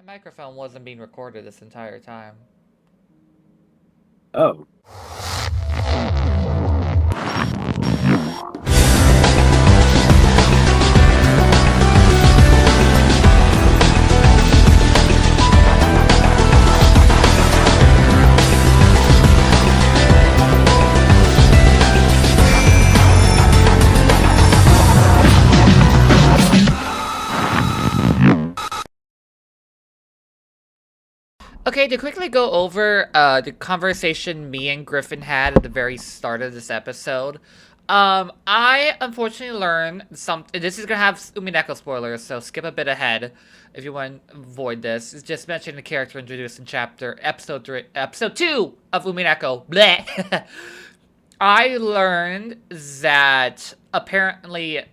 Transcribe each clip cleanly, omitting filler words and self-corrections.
My microphone wasn't being recorded this entire time. Oh. Okay, to quickly go over the conversation me and Griffin had at the very start of this episode, I unfortunately learned something. This is gonna have Umineko spoilers, so skip a bit ahead if you want to avoid this. It's just mentioning the character introduced in episode 2 of Umineko. Bleh. I learned that apparently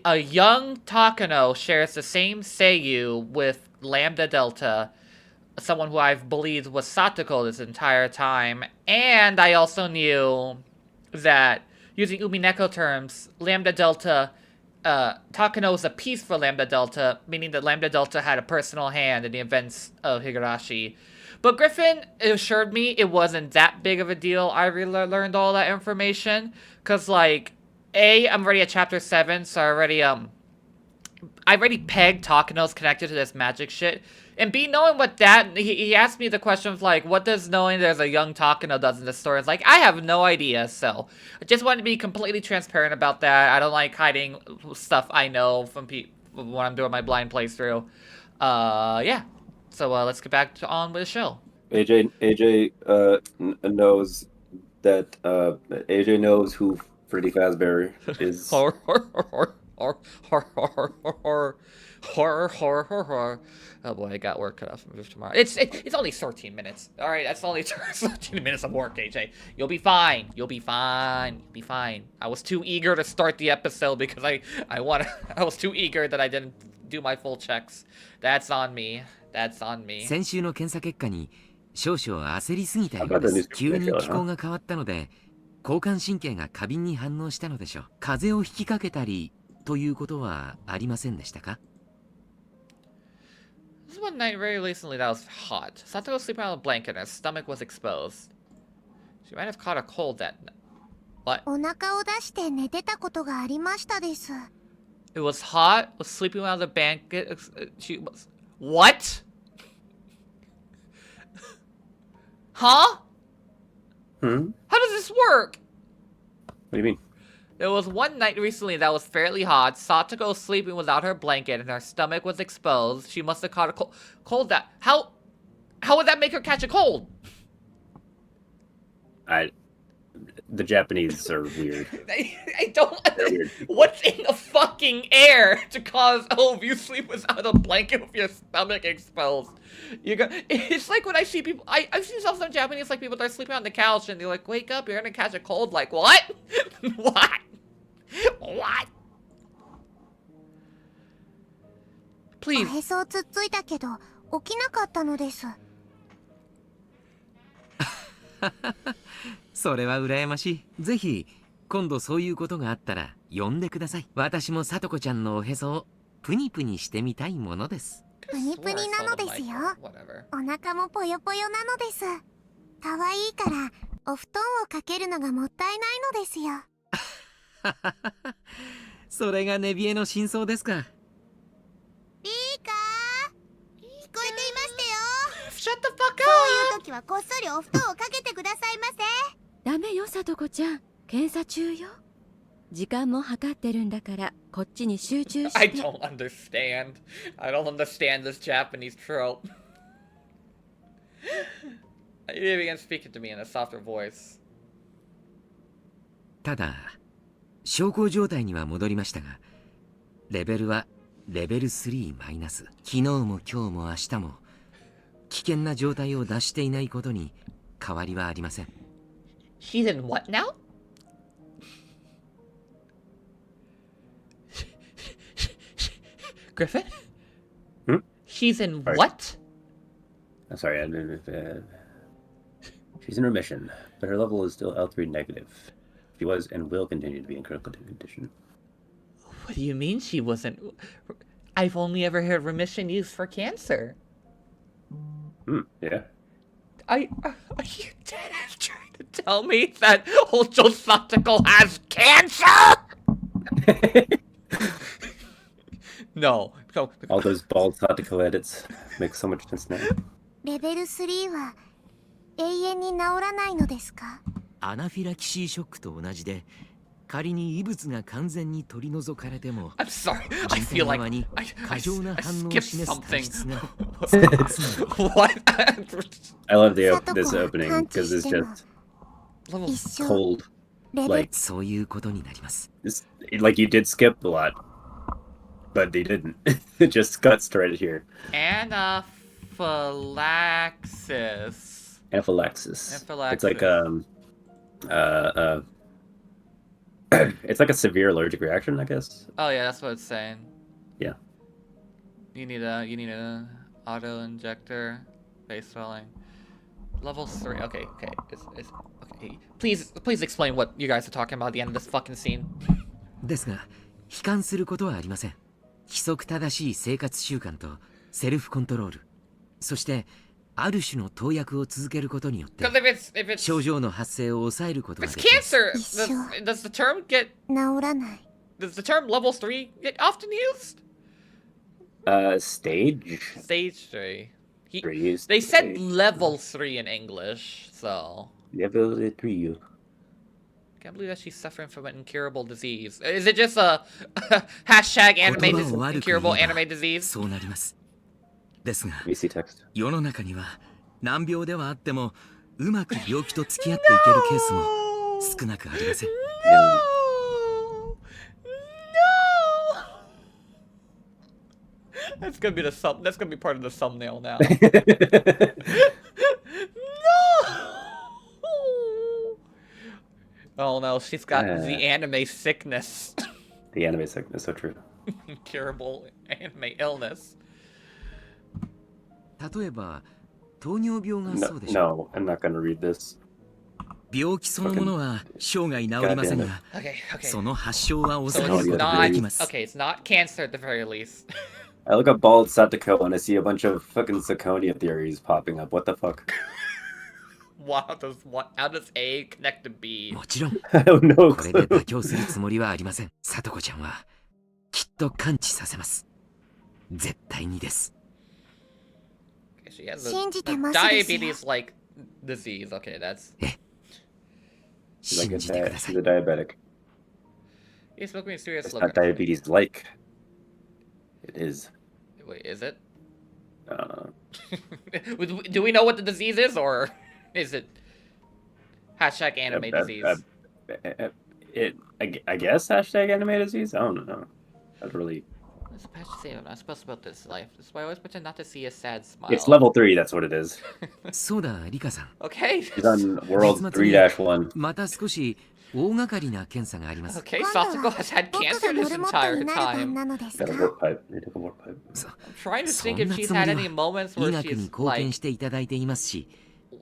a young Takano shares the same Seiyu with Lambda Delta, someone who I've believed was Satoko this entire time. And I also knew that, using Umineko terms, Lambda Delta, Takano was a piece for Lambda Delta, meaning that Lambda Delta had a personal hand in the events of Higurashi. But Griffin assured me it wasn't that big of a deal. I really learned all that information. Because, like, I'm already at chapter 7, so I already pegged Takano's connected to this magic shit. And B, knowing what that, he asked me the question of, like, what does knowing there's a young Takano does in the story? It's like, I have no idea, so I just wanted to be completely transparent about that. I don't like hiding stuff I know from when I'm doing my blind playthrough. Yeah. So, let's get on with the show. AJ knows that AJ knows who Freddy Fazbear is. Horror. Oh boy, I got work cut off for tomorrow. It's only 13 minutes. All right, that's only 13 minutes of work, AJ. You'll be fine. You'll be fine. You'll be fine. I was too eager to start the episode because I was too eager that I didn't do my full checks. That's on me. That's on me. 先週の検査結果に少々焦りすぎたよ How うで about the す。 new 急に killer, 気候 huh? が変わったので、交感神経が過敏に反応したのでしょう。風邪をひきかけたりということはありませんでしたか？ This is one night very recently that was hot. Satoko was sleeping on a blanket and her stomach was exposed. She might have caught a cold that night. What? お腹を出して寝てたことがありましたです。 It was hot, was sleeping on the blanket. She was. What? Huh? Hmm? How does this work? What do you mean? There was one night recently that was fairly hot. Satoko was sleeping without her blanket and her stomach was exposed. She must have caught a cold that. How would that make her catch a cold? The Japanese are weird. I don't. Weird. What's in the fucking air to cause? Oh, if you sleep without a blanket with your stomach exposed, you go. It's like when I see people. I've seen some Japanese like people that are sleeping on the couch and they're like, "Wake up, you're gonna catch a cold." Like what? What? What? お Please. へそをつっついたけど起きなかったのです。それは羨ましい。ぜひ今度そういうことがあったら呼んでください。私もさとこちゃんのおへそをプニプニしてみたいものです。プニプニなのですよ。お腹もぽよぽよなのです。可愛いからお布団をかけるのがもったいないのですよ。それがネビエの真相ですか。リーカー、聞こえていましたよ。 Shut the fuck up. そういう時はこっそりお布団をかけてくださいませ。ダメよ、さとこちゃん。検査中よ。時間も計ってるんだから、こっちに集中して。I don't understand. I don't understand this Japanese trope. You began speaking to me in a softer voice. ただ小康状態には戻りましたが、レベルはレベル3マイナス。昨日も今日も明日も危険な状態を脱していないことに変わりはありません。 She's in what now? Griffin? Hmm? She's in Sorry. what? I'm sorry. She's in remission, but her level is still L3 negative. She was and will continue to be in critical condition. What do you mean she wasn't? I've only ever heard remission used for cancer. Yeah. Are you dead ass trying to tell me that Hojo Satoko has cancer? No. All those bald Satoko edits make so much sense now. レベル3は永遠に治らないのですか？アナフィラキシーショックと同じで、仮に異物が完全に取り除かれても、 I'm sorry. I 人 feel 体 like 側に I 過剰な反応を skipped 示す体質 something. が What? I love this Satoko opening 感 because 知 it's しても just 一生 cold. レベル Like そういうことになります。 like you did skip a lot, but they didn't. It just cuts straight here. Anaphylaxis. Anaphylaxis. Anaphylaxis. It's like it's like a severe allergic reaction, I guess. Oh yeah, that's what it's saying. Yeah. You need a auto injector, face swelling, level 3. Okay. It's okay. Please explain what you guys are talking about at the end of this fucking scene. ですが、悲観することはありません。規則正しい生活習慣とセルフコントロール、そしてある種の投薬を続けることによって Because if it's 症状の発生を抑えることが if で it's きます。 cancer, 一生 does the term get 治らない。 does the term level 3 get often used? Stage Stage 3. three. They said level 3 in English, so Level 3. can't believe that she's suffering from an incurable disease. Is it just a hashtag anime 言葉を悪く言え incurable ば anime disease? そうなります。ですが、 We see text. 世の中には難病ではあってもうまく病気と付き合っていけるケースも少なくありません。 No! That's gonna be that's gonna be part of the thumbnail now. No! Oh no, she's got the anime sickness. The anime sickness, so true. Incurable anime illness. 例えば糖尿病が No, そうでしょう。 no, I'm not gonna read this. 病気そのものは生涯治りませんが、 Okay, okay. その発症は So 抑える it's ことがで not きます。 okay, it's not cancer at the very least. I look up bald Satoko and I see a bunch of fucking Sakonia theories popping up. What the fuck? How does A connect to B? もちろん I don't know. これで妥協するつもりはありません。さとこちゃんはきっと完治させます。絶対にです。 Okay, she has a 信じてますですよ。 diabetes like disease. Okay, that's 信 Like じてくださ she's い a。diabetic. you smoke me serious It's look. not diabetes like. It is. Wait, is it? Uh, Do we know what the disease is, or is it hashtag anime disease? I guess hashtag anime disease? I don't know. That's really. What's the patch say? I'm not supposed about this life. This is why I always pretend not to see a sad smile. It's level 3, that's what it is. そうだ、リカさん。 Okay. It's on World 3-1. また少し大掛かりな検査があります。 Okay, 今 Satoko 度は has had 僕 cancer がモ this ルモット entire になる番 time. なのですか？ Got a warp pipe. They took a warp pipe. I'm trying to そ think ん if な she's つもり had は any moments 医 where 学に she's 貢献 like していただいていますし、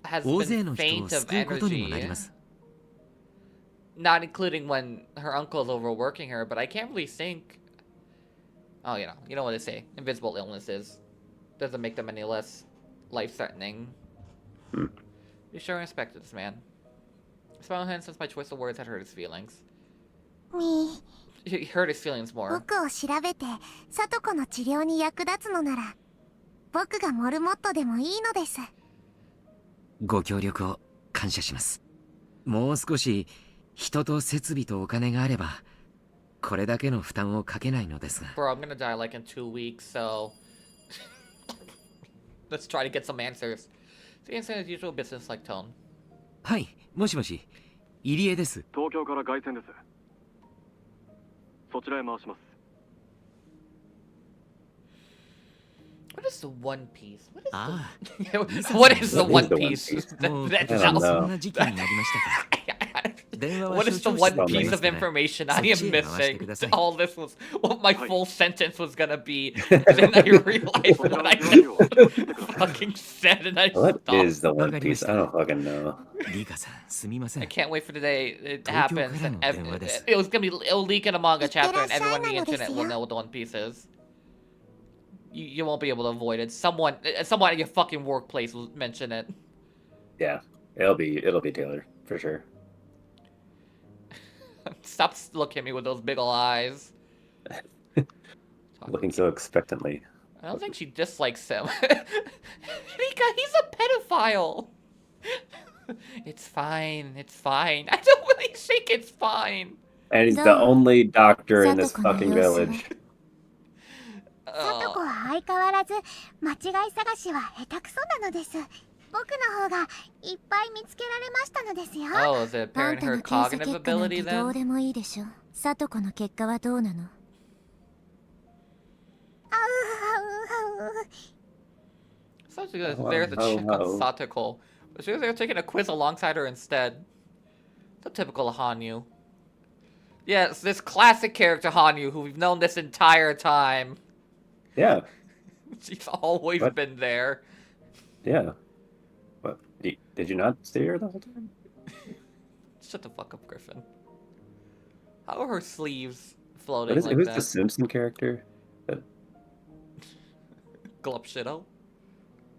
has 大勢 been の人 faint を of 救うことにもなり energy. ます。 Not including when her uncle is overworking her, but I can't really think. Oh, you know what they say. Invisible illnesses doesn't make them any less life-threatening. Be sure and respect this man. Smile him since my choice of words had hurt his feelings. み He hurt his feelings more. 僕を調べてサトコの治療に役立つのなら僕がモルモットでもいいのです。ご協力を感謝します。もう少し人と設備とお金があれば、これだけの負担をかけないのですが。 Bro, I'm gonna die like in 2 weeks, so let's try to get some answers. See, insane as usual business-like tone. はい、もしもし、入江です。東京から凱旋です。そちらへ回します。 What is the One Piece? What is あ the what is the What One is the One Piece? Piece? あ、もう That そ そ sounds. んな時期になりましたか。電話は What is the 所長 one 室に piece ま of すから information I am そっちへ回してください。 missing? All this was what my full sentence was gonna be. Then I realized what I fucking said and I What stopped. is the One Piece? I don't fucking know. リカさん、すみませ I ん。 can't wait for the day it 東京 happens から and の電話です it was gonna be it'll leak in a manga chapter and everyone on the いってらっしゃいなのですよ。internet will know what the One Piece is. you won't be able to avoid it. Someone at your fucking workplace will mention it. Yeah, it'll be Taylor for sure. Stop looking at me with those big ol' eyes. Looking so expectantly. I don't think she dislikes him. Rika, he's a pedophile. It's fine. It's fine. I don't really think it's fine. And he's the only doctor in this Satoko no fucking 様子は village. さとこは相変わらず間違い探しは下手くそなのです。僕の方がいっぱい見つけられましたのですよ。 Oh, is it あん apparent た her の検査 cognitive 結果なん ability てどう then? でもいいでしょ。さとこの結果はどうなの？ So she was there to check on Satoko. But she was there taking a quiz alongside her instead. The typical Hanyu. Yes, this classic character Hanyu who we've known this entire time. Yeah. She's always What? been there. Yeah. What? Did you not stay here the whole time? Shut the fuck up, Griffin. How are her sleeves floating Who's like the that? Simpson character? Glupshido?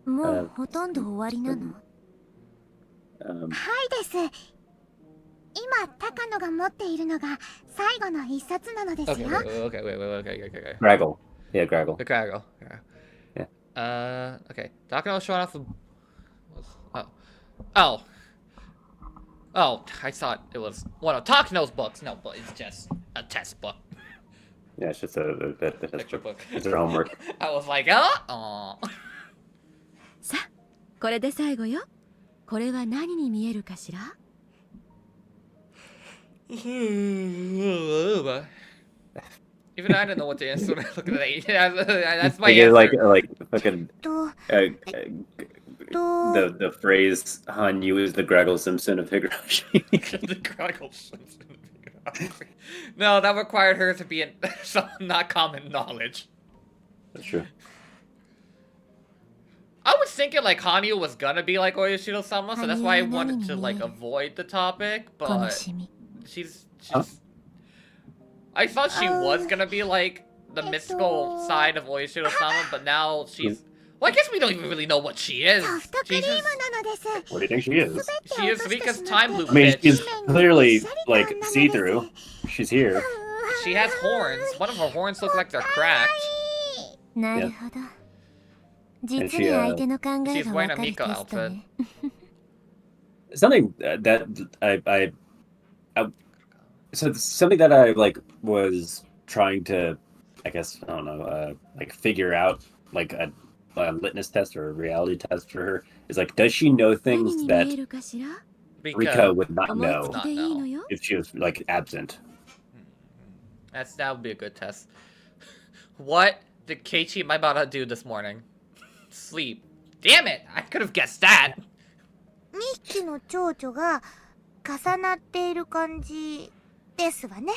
もうほとんど終わりなの？ はいです。今高野が持っているのが最後の一冊なのです Okay, よ。 okay. Graggle. Yeah, Graggle. The Craggle. Yeah. Okay. Takano showing off the... Oh, I thought it was one of Takano's books. No, but it's just a test book. Yeah, it's just a Picture book. It's her homework. I was like, oh. さあこれで最後よ。これは何に見えるかしら？ Even I don't know what to answer. Look at that. That's my You answer. get like fucking と the phrase Hanyu is the Graggle Simpson of Higurashi. The Chronicle Simpson. No, that required her to be some not common knowledge. That's true. I was thinking like Hanyu was gonna be like Oyashiro-sama, so that's why I wanted to like avoid the topic, 悲 but しみ。 she's Huh? I thought she was gonna be like the mystical side of Oyashiro-sama, but now she's... Well, I guess we don't even really know what she is. ソフトクリ She's ーム just... なのです。 What do you think she is? She is Rika's time loop I mean, bitch. she's clearly like see-through. She's here. She has horns. One of her horns look like they're cracked. なるほど。実に相手の考え She's が wearing わ a かる Mika テスト outfit. ね。 Something that so something that I like was trying to, I guess I don't know, like figure out like a litmus test or a reality test for her is like, does she know 何 things に見 that えるかしら？ Rika Rika. would not 思い know つきでいいのよ。 if she was like absent? That would be a good test. What did Keiichi my about to do this morning? Sleep. Damn it! I could have guessed that. 2匹の蝶々が重なっている感じですわね。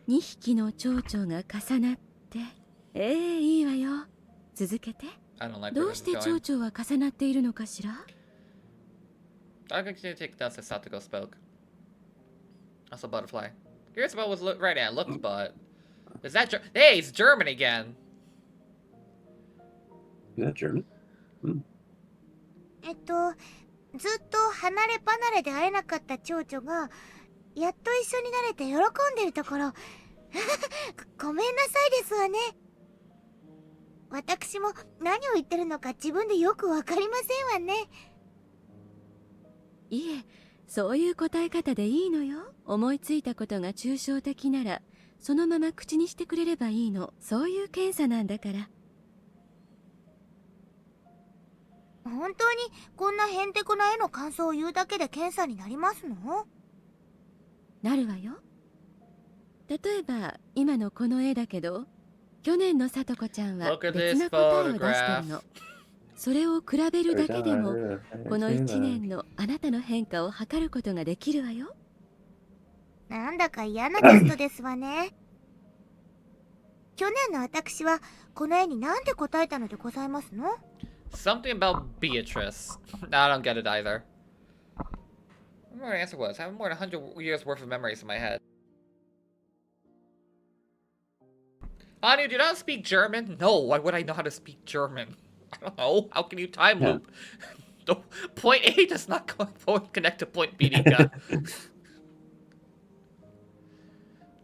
2匹の蝶々が重なって。いいわよ。続けて。 I don't like ど where うし this て is 蝶 going. 々は重なっているのかしら？ I'm going to take notes as Satoko spoke. Also, butterfly. Here's what was right at looks, but is that hey, it's German again. Is that German? ずっと離れ離れで会えなかった蝶々がやっと一緒になれて喜んでるところごめんなさいですわね。私も何を言ってるのか自分でよくわかりませんわね。いえ、そういう答え方でいいのよ。思いついたことが抽象的なら、そのまま口にしてくれればいいの。そういう検査なんだから。本当にこんなへんてこな絵の感想を言うだけで検査になりますの？なるわよ。例えば、今のこの絵だけど、去年のさとこちゃんは Look at 別 this な答えを出してる photograph. の。それを比べるだけでも、この1年のあなたの変化を測ることができるわよ。なんだか嫌なテストですわね。去年の私はこの絵に何て答えたのでございますの？ Something about Beatrice. No, I don't get it either. I don't know what the answer was. I have more than 100 years worth of memories in my head. Anu, do you not speak German? No, why would I know how to speak German? I don't know. How can you time Yeah. loop? The point A does not connect to point B, Rika.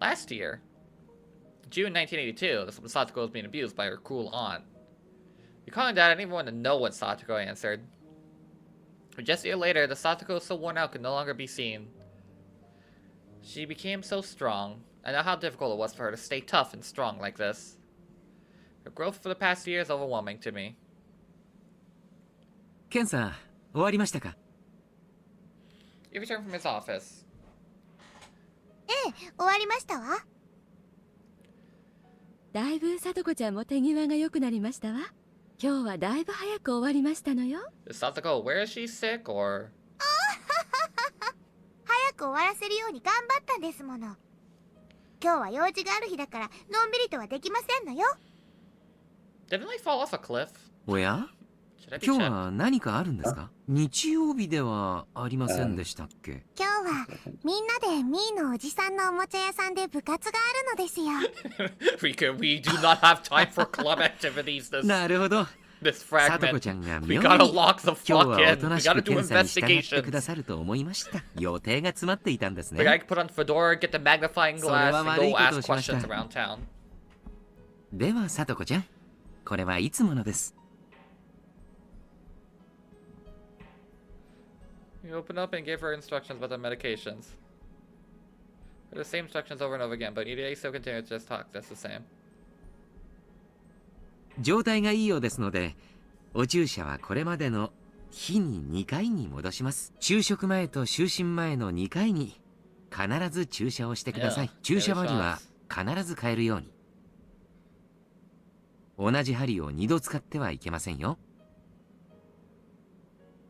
Last year, June 1982, Satoko was being abused by her cruel aunt. Recalling that, I didn't even want to know what Satoko answered. But just a year later, the Satoko so worn out could no longer be seen. She became so strong. I know how difficult it was for her to stay tough and strong like this. Her growth for the past year is overwhelming to me. ケンさん終わりましたか？ He returned from his office. 終わりましたわ。だいぶさとこちゃんも手際が良くなりましたわ。今日はだいぶ早く終わりましたのよ。 Is Satoko aware she is sick, or...? 早く終わらせるように頑張ったんですもの。今日は用事がある日だからのんびりとはできませんのよ。 Didn't I fall off a cliff? おや Should I be 今日 checked? は何かあるんですか？日曜日ではありませんでしたっけ？今日はみんなでミーのおじさんのおもちゃ屋さんで部活があるのですよ。Rika, we do not have time for club activities なるほど。 this さとこ fragment. ちゃんが We 妙 gotta に lock the 今日 fuck はお in. と We なし gotta く do ケンさんに従ってくだ investigations. さると思いました。予定が詰まっていたんですね。 Like I could put on fedora, get the magnifying それ glass, は and 悪い go こと ask をしました。 questions around town. ではさとこちゃん、これはいつものです。 You open up and give her instructions about the medications. They're the same instructions over and over again, but EDA still continues to just talk. That's the same. 状態がいいようですので、お注射はこれまでの日に2回に戻します。昼食前と就寝前の2回に必ず注射をしてください。 Yeah, 注射針は必ず変えるように。同じ針を2度使ってはいけませんよ。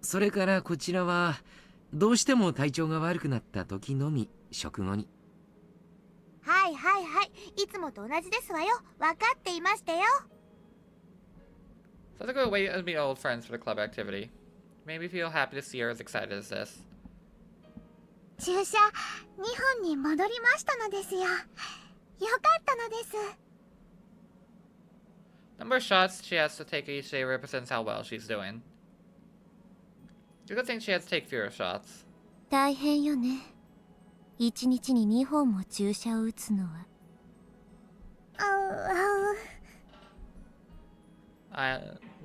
それからこちらはどうしても体調が悪くなった時のみ食後に。はいはいはい、いつもと同じですわよ。分かっていましたよ。 So let's go wait and meet old friends for the club activity. Maybe feel happy to see her as excited as this. 注射2本に戻りましたのですよ。よかったのです。 Number of shots she has to take each day represents how well she's doing. It's a good thing she has to take fewer shots. 大変よね。1日に2本も注射を打つのは。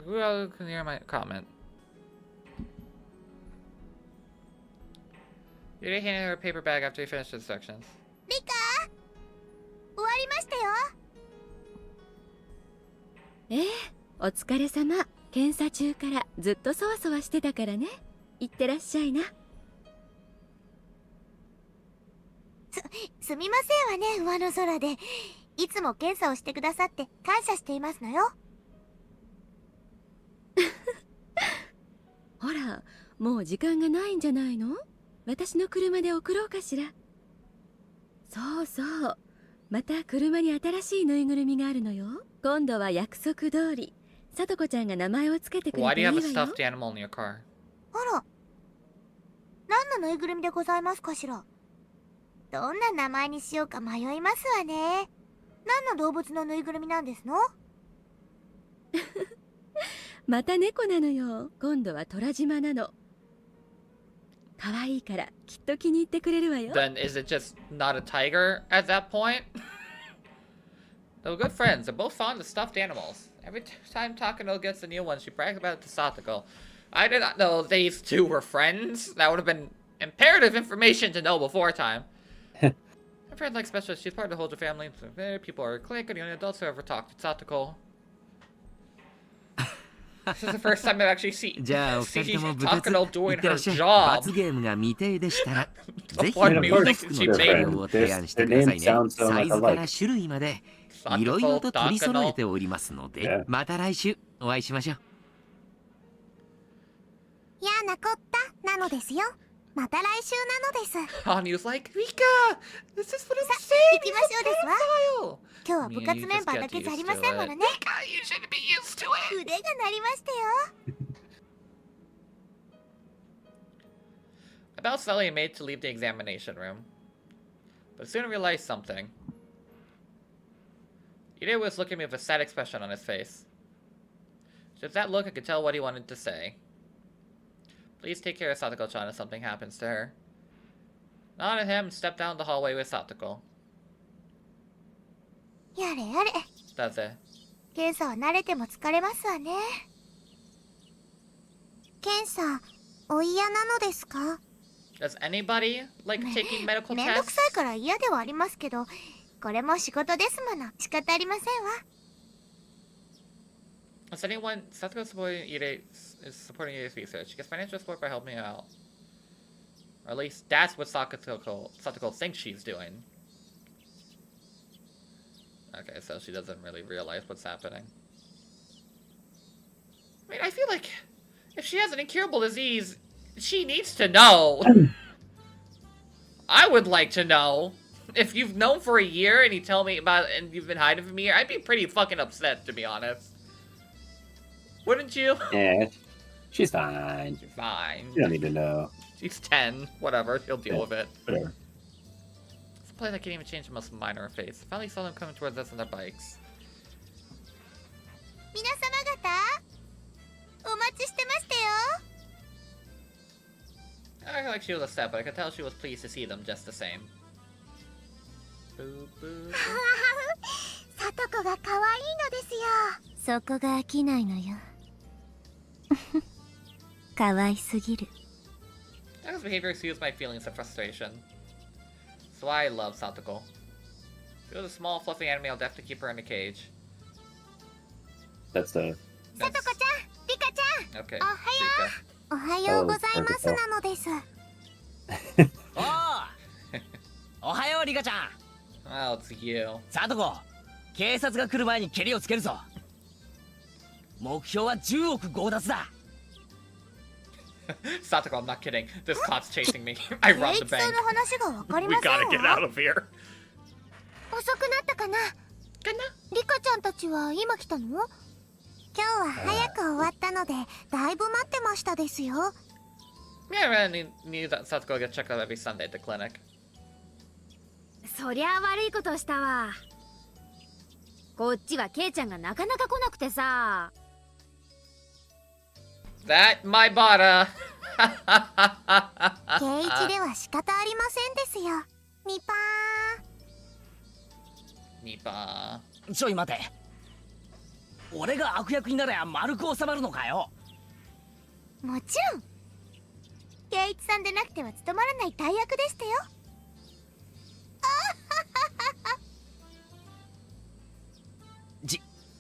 Who else can hear my comment? You handed her a paper bag after you finished instructions. リカ終わりましたよ。ええ、お疲れ様。検査中からずっとそわそわしてたからね。いってらっしゃいな。すみませんわね、上の空で。いつも検査をしてくださって感謝していますのよ。ほら、もう時間がないんじゃないの？私の車で送ろうかしら。そうそう。また車に新しいぬいぐるみがあるのよ。今度は約束通り、さとこちゃんが名前をつけてくれ Why て do い you い have わ a よ。 stuffed animal in your car? あら、何のぬいぐるみでございますかしら。どんな名前にしようか迷いますわね。何の動物のぬいぐるみなんですの？また猫なのよ。今度は虎島なの。可愛いからきっと気に入ってくれるわよ。 Then is it just not a tiger at that point? They're good friends. They're both fond of stuffed animals. Every time Takano gets a new one, she brags about it to Satoko. I did not know these two were friends. That would have been imperative information to know before time. Her friend like special. She's part of the Holder family. People are clique, and the only adults who ever talked to Satoko. This is the first time I've actually seen じゃあお二人とも部活 Takano 行っ doing てら her っしゃい。 job. 罰ゲームが未定でしたらぜひ What の music 服 did she の make? 内容を提案してくださいね。 Their names sound so サイズから alike. 種類までいろいろと取り揃えておりますので Yeah. また来週お会いしましょう。嫌なこったなのですよ。また来週なのです。 Hanu's like, Rika, this is what I'm さ saying. 行きましょうですわ。 Style. 今日は部活メンバーだけじゃありませんものね。 Rika, you should be used to it. 腕が鳴りましたよ。 About Sully and made to leave the examination room, but soon realized something. Ide was looking at me with a sad expression on his face. Just that look, I could tell what he wanted to say. Please take care of Satoko-chan if something happens to her. Nodded at him and stepped down the hallway with Satoko. やれやれ。Does it? 検査は慣れても疲れますわね。検査、お嫌なのですか？ Does anybody like taking medical めんどく tests? さいから嫌ではありますけど、これも仕事ですもの。仕方ありませんわ。Does anyone... Satoko supporting Ide is supporting Ide's research. She gets financial support by helping out. Or at least that's what Satoko thinks she's doing. Okay, so she doesn't really realize what's happening. I mean, I feel like if she has an incurable disease, she needs to know. I would like to know. If you've known for a year and you tell me about it and you've been hiding from me, I'd be pretty fucking upset, to be honest. Wouldn't you? Yeah, she's fine. You're fine. You don't need to know. She's 10. Whatever. She'll deal Yeah. with it. Whatever. It's a play that can't even change the most minor face. Finally saw them coming towards us on their bikes. 皆様方、お待ちしてましたよ。 I feel like she was upset, but I could tell she was pleased to see them just the same. Boo, boo. さとこが可愛いのですよ。そこが飽きないのよ。可愛すぎる。 Satoko's behavior soothes my feelings of frustration. So I love Satoko. She was a small, fluffy animal. I'll have to keep her in a cage. That's the. さとこちゃん、リカちゃん。 Okay. おはよ Rika. う。おはようございますなのです。おおおはようリカちゃん Oh, it's you. サトコ警察が来る前にケリをつけるぞ目標は10億強奪だ Satoko, I'm not kidding. This cop's chasing me. I 圭 robbed 一 the さ bank. んの話がわかり We ません gotta get out わ。 of here. 遅くなったかな。リカちゃんたちは今来たの？今日は早く終わったので、だいぶ待ってましたですよ。 Yeah, I really knew that Satoko gets checked out every Sunday at the clinic. そりゃあ悪いことしたわ。こっちはケイちゃんがなかなか来なくてさ。That my bada. 圭一では仕方ありませんですよ。ニパ Nipa. ちょい待て俺が悪役になりゃ丸く収まるのかよーン。もちろん。圭一さんでなくては務まらない大役でしたよ。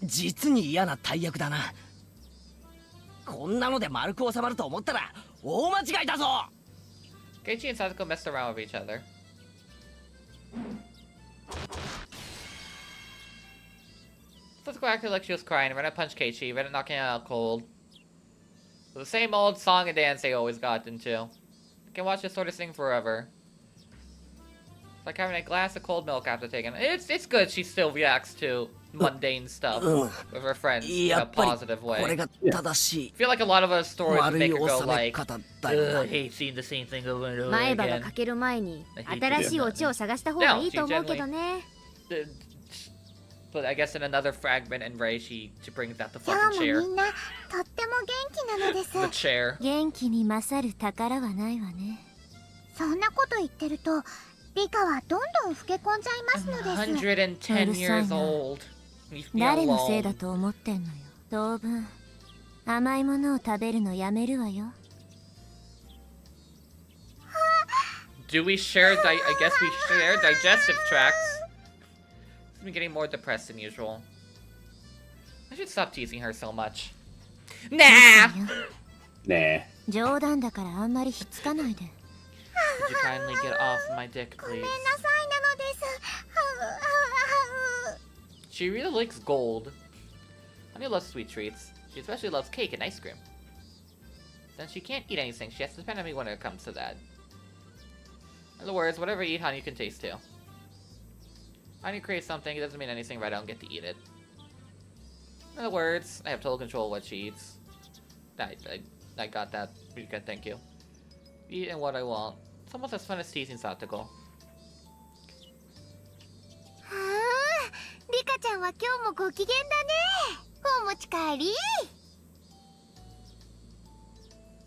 実に嫌な大役だなこんなので丸く収まると思ったら大間違いだぞ Keiichi and Satoko messed around with each other. Satoko acted like she was crying, ran to punch Keiichi, ran to knocking out cold. The same old song and dance they always got into. I can watch this sort of thing forever. It's like having a glass of cold milk after taking it. It's good she still reacts to mundane stuff with her friends in や a っぱり positive こ way. れが正し I feel like a lot of us い stories would 悪 make い her go 収め like, 方だよ Ugh, な I hate seeing the same thing over and over 前歯が again. 欠ける前に I hate 新しいオチを探した方がいいと思うけどね。 But I guess in another fragment in Ray, she brings out the 今 fucking 日も chair. みんなとっても元気なのです。 The chair. 元気に勝る宝はないわね。そんなこと言ってると、リカはどんどん老け込んじゃいますのです。 110 years old. Leave me 誰のせいだ alone. と思ってんのよ。当分甘いものを食べるのやめるわよ。 Do we share? I guess we share digestive tracts. I'm getting more depressed than usual. I should stop teasing her so much. Nah. Nah. 冗談だからあんまりひっつかないで。 Could you kindly get off my dick, ごめん please? なさいなのです。 She really likes gold. Honey loves sweet treats. She especially loves cake and ice cream. Since she can't eat anything, she has to depend on me when it comes to that. In other words, whatever you eat, Honey can taste too. Honey creates something, it doesn't mean anything if I don't get to eat it. In other words, I have total control of what she eats. I got that. Rika, thank you. Eating what I want. It's almost as fun as teasing Satoko. リカちゃんは今日もご機嫌だね。お持ち帰り。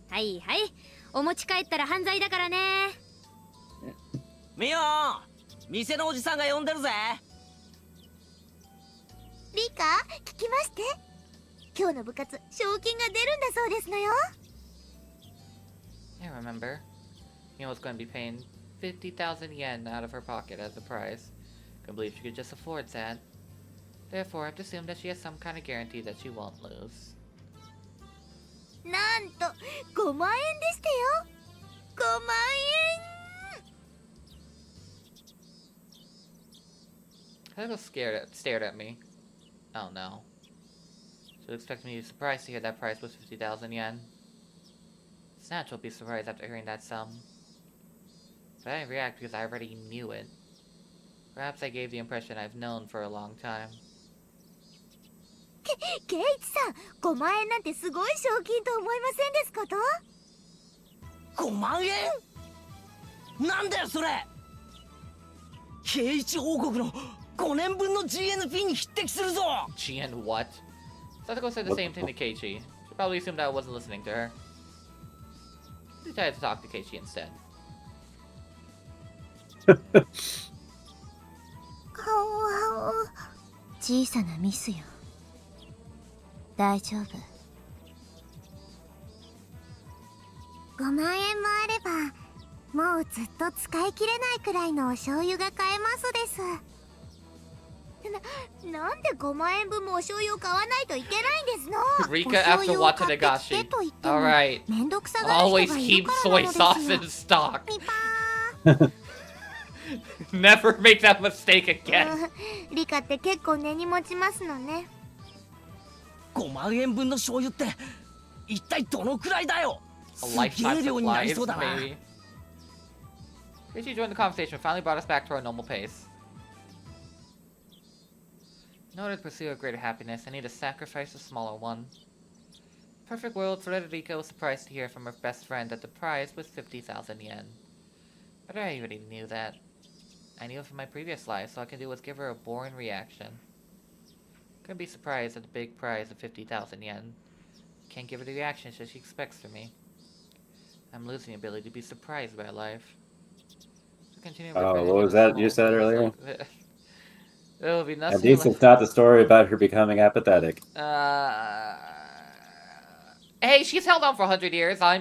はいはい、お持ち帰ったら犯罪だからね。ミオ店のおじさんが呼んでるぜ。リカ、聞きまして。今日の部活、賞金が出るんだそうですのよ。I remember. Mia was going to be paying 50,000 yen out of her pocket as a prize. Couldn't believe she could just afford that. Therefore, I've assumed that she has some kind of guarantee that she won't lose. なんと5万円でしたよ。5万円。 Satoko stared at me. Oh no. She was expecting me to be surprised to hear that price was 50,000 yen. It's natural to be surprised after hearing that sum. But I didn't react because I already knew it. Perhaps I gave the impression I've known for a long time. ケイイチさん、5万円なんてすごい賞金と思いませんですこと？ 5万円なんだよそれ。ケイイチ王国の5年分の GNP に匹敵するぞ。 GN what? Satoko said the same thing to Keiichi. She probably assumed I wasn't listening to her. I decided to talk to Keiichi instead. 小さなミスよ。大丈夫。5万円もあれば、もうずっと使い切れないくらいのお醤油が買えますです。なんで5万円分もお醤油を買わないといけないんですの。 Rika after Watanagashi. Alright. Always keep soy sauce in stock. Never make that mistake again. リカって結構根に持ちますのね。5万円分の醤油って一体どのくらいだよ。 A すげ lifetime え量になり supply, そうだな。 maybe. Keiichi joined the conversation and finally brought us back to our normal pace. In order to pursue a greater happiness, I need to sacrifice a smaller one. Perfect world, Frederica was surprised to hear from her best friend that the prize was 50,000 yen. But I already knew that. I knew it from my previous life, so all I can do was give her a boring reaction. Couldn't be surprised at the big prize of 50,000 yen. Can't give her the reaction that she expects from me. I'm losing the ability to be surprised by life. So continue with What was that you said earlier? There will be At nothing least it's not the story about her becoming apathetic. Hey, she's held on for 100 years. I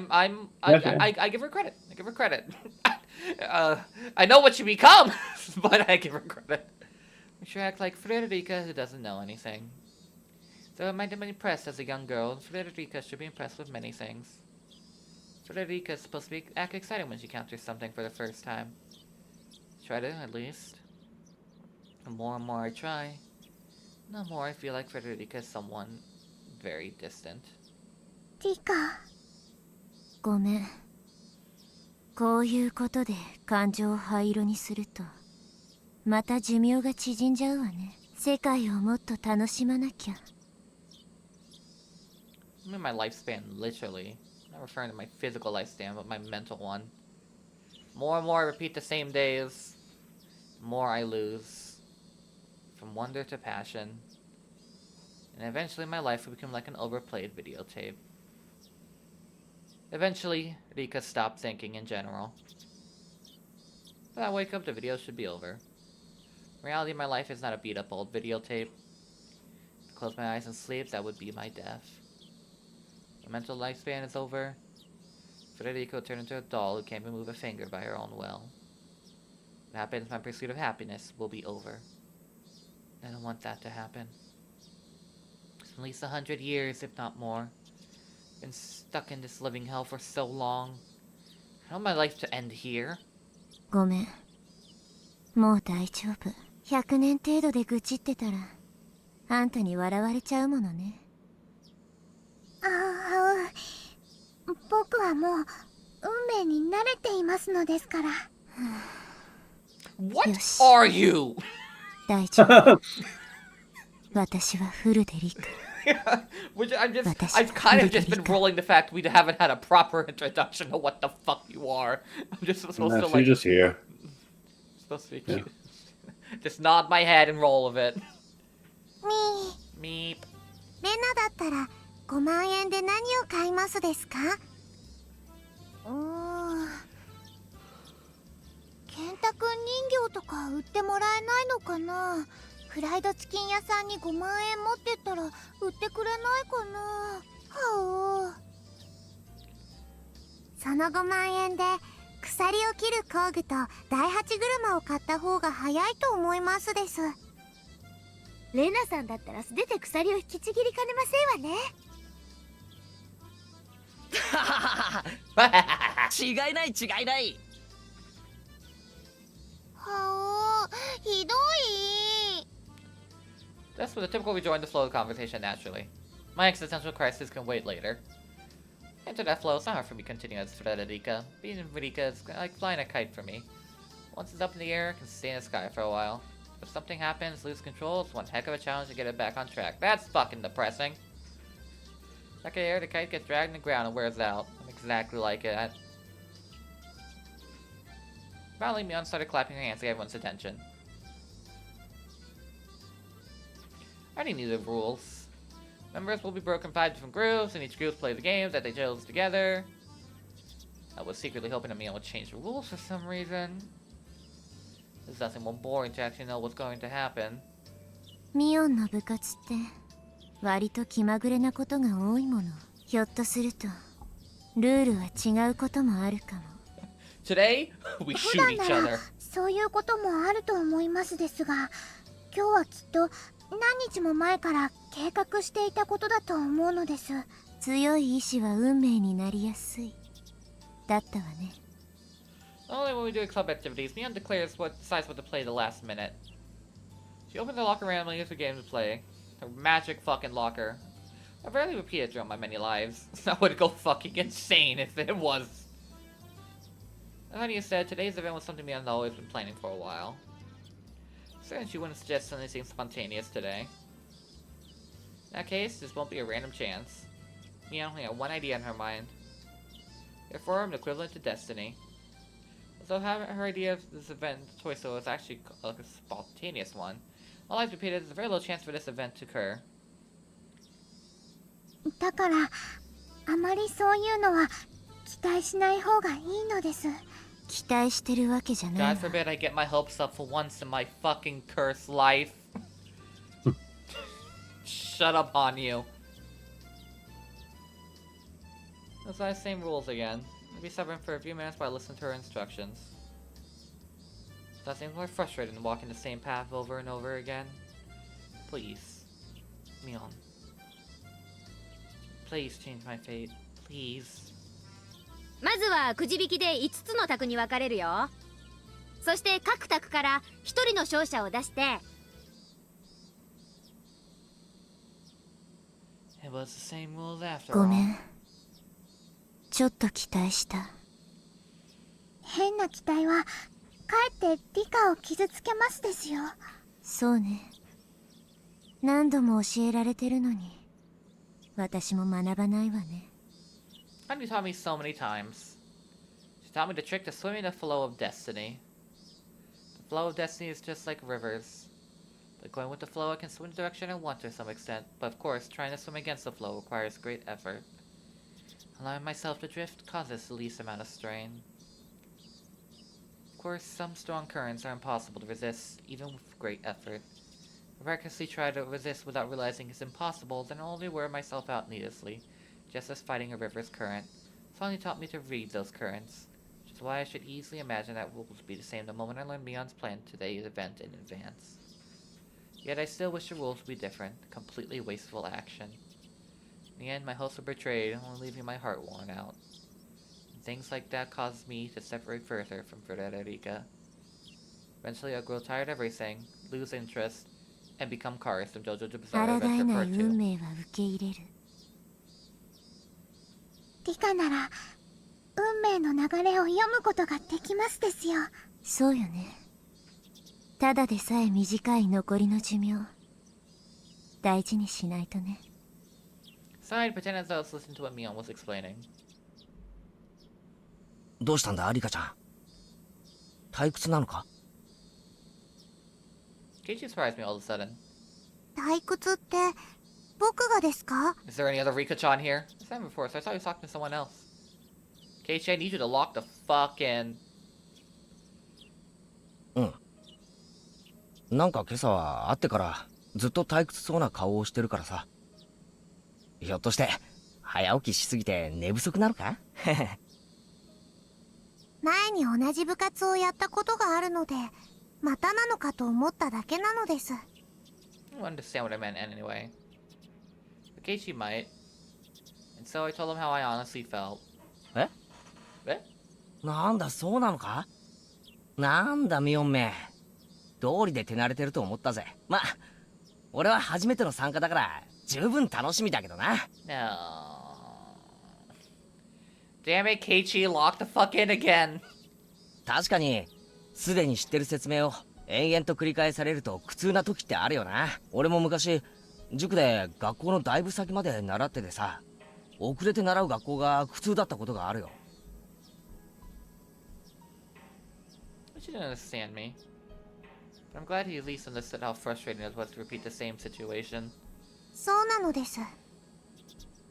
give her credit. I give her credit. I know what she becomes, but I give her credit. We should act like Frederica, who doesn't know anything. So I might have been impressed as a young girl, and Frederica should be impressed with many things. Frederica is supposed to act excited when she encounters something for the first time. Try to, at least. The more and more I try, the more I feel like Frederica is someone very distant. リカ、ごめん。こういうことで感情を灰色にすると、また寿命が縮んじゃうわね。世界をもっと楽しまなきゃ。I mean my lifespan, literally. I'm not referring to my physical lifespan, but my mental one. More and more I repeat the same days, the more I lose. From wonder to passion. And eventually my life will become like an overplayed videotape. Eventually, Rika stopped thinking in general. When I wake up, the video should be over. In reality, my life is not a beat-up old videotape. If I close my eyes and sleep, that would be my death. My mental lifespan is over. Federico turned into a doll who can't even move a finger by her own will. What happens, my pursuit of happiness will be over. I don't want that to happen. It's at least 100 years, if not more. Been stuck in this living hell for so long. I want my life to end here. ごめん。もう大丈夫。100年程度で愚痴ってたら、あんたに笑われちゃうものね。僕はもう運命に慣れていますのですから。What are you? 大丈夫。私はフルでリカ。I've kind of just been rolling the fact we haven't had a proper introduction to what the fuck you are. I'm just supposed to like. She's just here. Supposed to be cute. Just nod my head and roll with it. みー Meep. レナだったら5万円で何を買いますですか？ケンタくん人形とか売ってもらえないのかな。フライドチキン屋さんに5万円持ってったら売ってくれないかな。はお。その5万円で鎖を切る工具と第8車を買った方が早いと思いますです。レナさんだったら素手で鎖を引きちぎりかねませんわね。違いない違いない。はお、ひどい。 That's with a typical rejoin the flow of the conversation naturally. My existential crisis can wait later. Enter that flow, it's not hard for me to continue as thread at Rika. Being in Rika is like flying a kite for me. Once it's up in the air, it can stay in the sky for a while. If something happens, lose control, it's one heck of a challenge to get it back on track. That's fucking depressing. Back in the air, the kite gets dragged in the ground and wears out. I'm exactly like it. Finally, Mion started clapping her hands to get everyone's attention. I already knew the rules. Members will be broken in 5 different groups, and each group plays the games that they chose together. I was secretly hoping that Mion would change the rules for some reason. There's nothing more boring to actually know what's going to happen. ミオンの部活って割と気まぐれなことが多いもの。ひょっとするとルールは違うこともあるかも。Today, we 普 shoot 段 each なら other. そういうこともあると思いますですが、今日はきっと何日も前から計画していたことだと思うのです。強い意志は運命になりやすい。だったわね。Only when we do club activities, Mion decides what to play the last minute. She opens the locker randomly as a game to play. Her magic fucking locker. I've rarely repeated throughout my many lives. I would go fucking insane if it was. As Honey said, today's event was something Mion had always been planning for a while. Certain she wouldn't suggest anything spontaneous today. In that case, this won't be a random chance. Mion only had one idea in her mind. Therefore, an equivalent to destiny. So her idea of this event choice was actually a spontaneous one. All I've repeated, there's a very low chance for this event to occur. だからあまりそういうのは期待しない方がいいのです。期待してるわけじゃないわ。 God forbid I get my hopes up for once in my fucking cursed life. Shut up on you. Those are the same rules again. I'll be stubborn for a few minutes while I listen to her instructions. That seems more frustrating than walking the same path over and over again. Please. Mion. Please change my fate. Please. まずはくじ引きで5つの択に分かれるよ。そして各択から1人の勝者を出して。 It was the same rules after ご all. めん。ちょっと期待した。変な期待はかえってリカを傷つけますですよ。そうね。何度も教えられてるのに私も学ばないわね。Honey taught me so many times. She taught me the trick to swimming in the flow of destiny. The flow of destiny is just like rivers. By going with the flow, I can swim the direction I want to some extent, but of course, trying to swim against the flow requires great effort. Allowing myself to drift causes the least amount of strain. Of course, some strong currents are impossible to resist, even with great effort. If I recklessly try to resist without realizing it's impossible, then I'll only wear myself out needlessly, just as fighting a river's current. Finally taught me to read those currents, which is why I should easily imagine that rules would be the same the moment I learned Mion's plan to today's event in advance. Yet I still wish the rules would be different, completely wasteful action. In the end, my hopes were betrayed, only leaving my heart worn out. And things like that caused me to separate further from Rika. Eventually, I'll grow tired of racing, lose interest, and become Kari from JoJo's Bizarre 抗え Adventure ない Part 2. 運命は受け入れる。リカなら運命の流れを読むことができますですよ。そうよね。ただでさえ短い残りの寿命大事にしないとね。 Sighed, pretend as I was listening to what Mion was explaining. どうしたんだリカちゃん。退屈なのか？ Keiichi surprised me all of a sudden. 退屈って僕がですか？ Is there any other Rika-chan here? I've said before, so I thought he was talking to someone else. Keiichi, I need you to lock the fuck in. なんか今朝は会ってからずっと退屈そうな顔をしてるからさ。ひょっとして早起きしすぎて寝不足なのか？前に同じ部活をやったことがあるので、またなのかと思っただけなのです。I don't understand what I meant anyway. But Keiichi might. And so I told him how I honestly felt. え？ Eh? なんだそうなのか？なんだミオンめ。道理で手慣れてると思ったぜ。ま、俺は初めての参加だから十分楽しみだけどな。No. Damn it, Keiichi, lock the fuck in again. 確かにすでに知ってる説明を延々と繰り返されると苦痛な時ってあるよな。俺も昔塾で学校のだいぶ先まで習っててさ、遅れて習う学校が苦痛だったことがあるよ。But you didn't understand me. But I'm glad he at least understood how frustrating it was to repeat the same situation. そうなのです。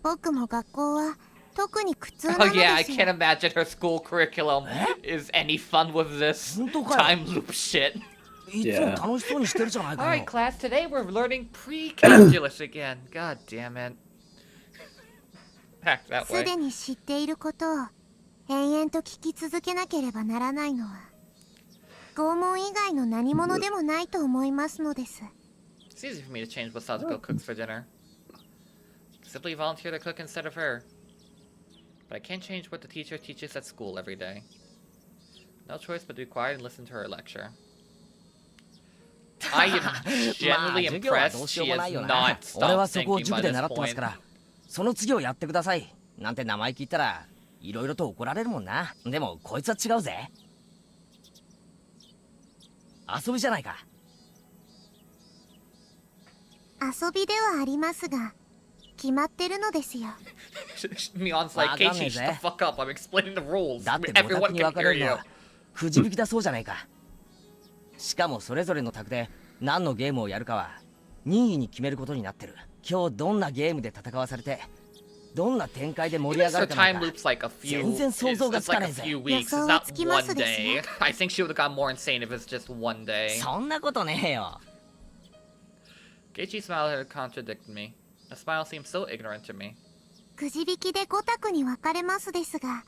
僕も学校は特に苦痛な Oh のです yeah, I よ。 can't imagine her school curriculum is any fun with this 本当かよ。 time loop shit. いつも楽しそうにしてるじゃないか Alright, よ。 class, today we're learning pre-calculus again. God damn it. Back that す way. でに知っていることを延々と聞き続けなければならないのは拷問以外の何者でもないと思いますのです。 It's easy for me to change what Satoko cooks for dinner. Simply volunteer to cook instead of her. But I can't change what the teacher teaches at school every day. No choice but to be quiet and listen to her lecture. I am genuinely 授業はど impressed うしよ she うもない has よな。 not 俺は stopped そこを thinking 塾 by で this 習ってます point. から、その次をやってくださいなんて生意気言ったらいろいろと怒られるもんな。でもこいつは違うぜ。遊びじゃないか。遊びではありますが決まってるのですよ。 Mion's like, Keiichi, shut the fuck up. I'm explaining the rules. だって5 Everyone 択に can 分か hear れるの you. はくじ引きだそうじゃないか。しかもそれぞれの択で何のゲームをやるかは任意に決めることになってる。今日どんなゲームで戦わされてどんな展開で盛り Even 上が so, るかなん time か loops like a few. 全然想像が It's つか like ね a えぜ。 few weeks. It's 予想は not つきま one すですね。 day. I think she would have gone more insane if it's just one day. そんなことねえよ。 Keiichi's smile had contradicted me. The smile seemed so ignorant to me. くじ引きで5択に分かれますですが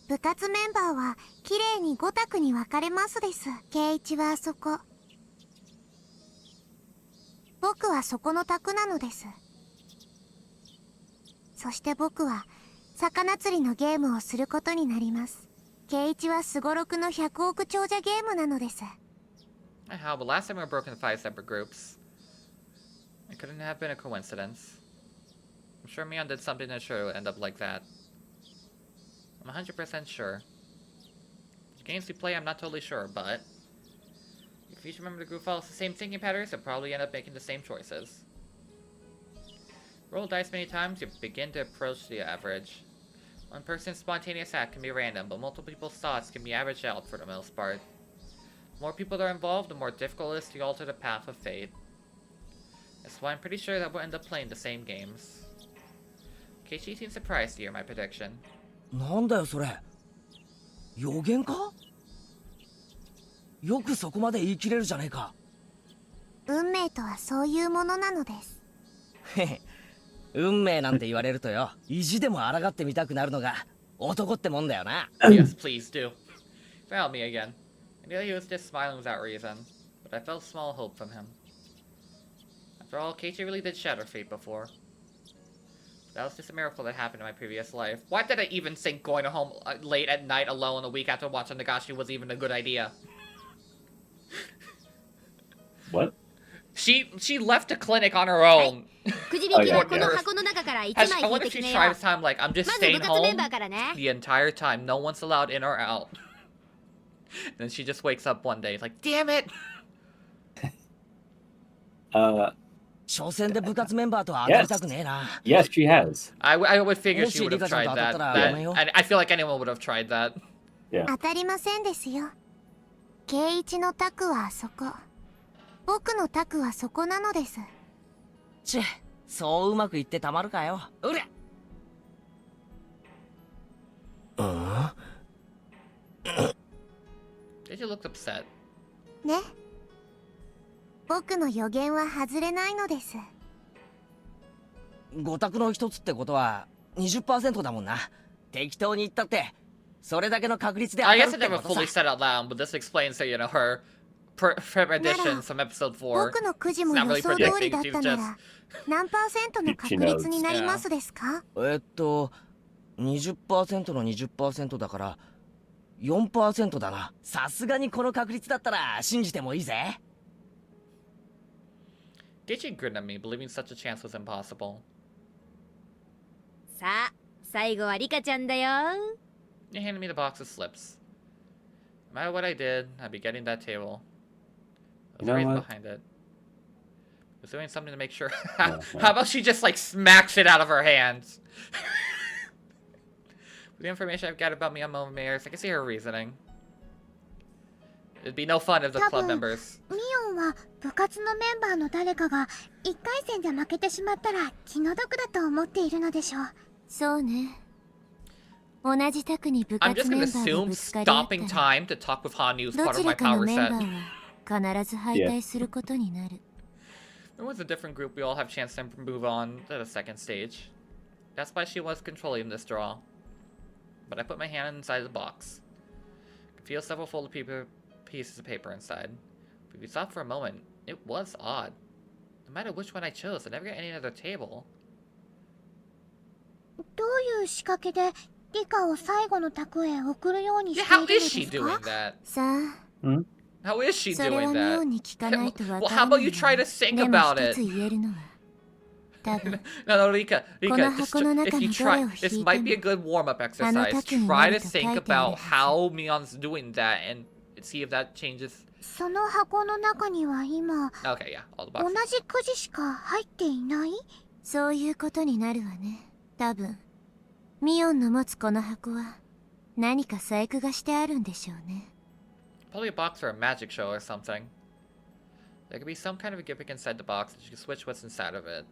部活メンバーはきれいに5択に分かれますです。圭一はあそこ、僕はそこの択なのです。そして僕は魚釣りのゲームをすることになります。圭一はすごろくの100億長者ゲームなのです。 How, but last time we were broken into 5 separate groups. It couldn't have been a coincidence. I'm sure Mion did something to sure it would end up like that. I'm 100% sure. The games we play, I'm not totally sure, but if each member of the group follows the same thinking patterns, they'll probably end up making the same choices. Roll dice many times, you begin to approach the average. One person's spontaneous act can be random, but multiple people's thoughts can be averaged out for the most part. The more people that are involved, the more difficult it is to alter the path of fate. That's why I'm pretty sure that we'll end up playing the same games. Keiichi seemed surprised to hear my prediction. なんだよそれ。予言か？よくそこまで言い切れるじゃねえか。運命とはそういうものなのです。へへ、運命なんて言われるとよ、意地でも抗ってみたくなるのが男ってもんだよな。Yes, please do. Found me again. I knew he was just smiling without reason, but I felt small hope from him. After all, Keiichi really did shatter fate before. That was just a miracle that happened in my previous life. Why did I even think going home late at night alone a week after watching Nagashi was even a good idea? What? She left the clinic on her own. くじ引きはこの箱の中から1 I 枚 wonder 引い if て she 決めよ tried う。 this time like I'm just まず部 staying 活メン home バーからね。 the entire time. No one's allowed in or out. And then she just wakes up one day, like, damn it! Uh, 初戦で部活メンバーとは当たりたくねえな。 yes, she has. I would figure she Oh, would have Rika-chan tried that. と当たったら That- ダメよ。 and I feel like anyone would have tried that. 当たりませんですよ。圭一の卓はあそこ、僕の卓はそこなのです。ち、そううまくいってたまるかよ。うりゃ。Keiichi looked upset. ね。僕の予言は外れないのです。5択の一つってことは 20% だもんな。適当に言ったって、それだけの確率で当た I る guess っ I て never ことさ。 fully said out loud, but this explains that, you know, her premonitions from episode 4. 僕のくじ It's も not 予 really 想通り predicting, だっ she's たな just... ら何パーセントの確率になりますですか？ 20% の 20% だから 4% だな。さすがにこの確率だったら信じてもいいぜ。Keiichi grinned at me, believing such a chance was impossible. さあ最後はリカちゃんだよ。 He handed me the box of slips. No matter what I did, I'd be getting that table. I was You know right what? behind it. I was doing something to make sure. Yeah, How about she just like smacks it out of her hands? With the information I've got about me on Mom Mayors, I can see her reasoning. It'd be no fun if the club members. ミオンは部活のメンバーの誰かが1回戦で負けてしまったら気の毒だと思っているのでしょう。そうね。同じ卓に部 I'm 活 just メン gonna バーが assume ぶつかり合った stopping ら time to talk with Hanyu is ど part ち of my らかの power メンバ set. ーは必ず敗退することになる。It was a different group, we all have chance to move on to the second stage. That's why she was controlling this draw. But I put my hand inside the box. I could feel several folded pieces of paper inside. But if you thought for a moment, it was odd. No matter which one I chose, I never got any other table. どういう仕掛けでリカを最後の卓へ送るように Yeah, してい how るの is で she す doing か？ that? さあ、 How is she それは doing ミオ that? ンに聞かないとわ Well, か how らな about い you わ。 try to think でも about 一 it? つ言えるのは、多分 No, Rika, この just 箱の if 中 you のど try, れを this 引い might て be a も good warm-up あの exercise. 卓に Try 何 to か think 書いてある about はず。 how Mion's doing that and see if that changes. その箱の中には今、 Okay, yeah, all the 同 boxes. じくじしか入っていない？そういうことになるわね。多分、ミオンの持つこの箱は何か細工がしてあるんでしょうね。 Probably a box for a magic show or something. There could be some kind of a gimmick inside the box and she can switch what's inside of it.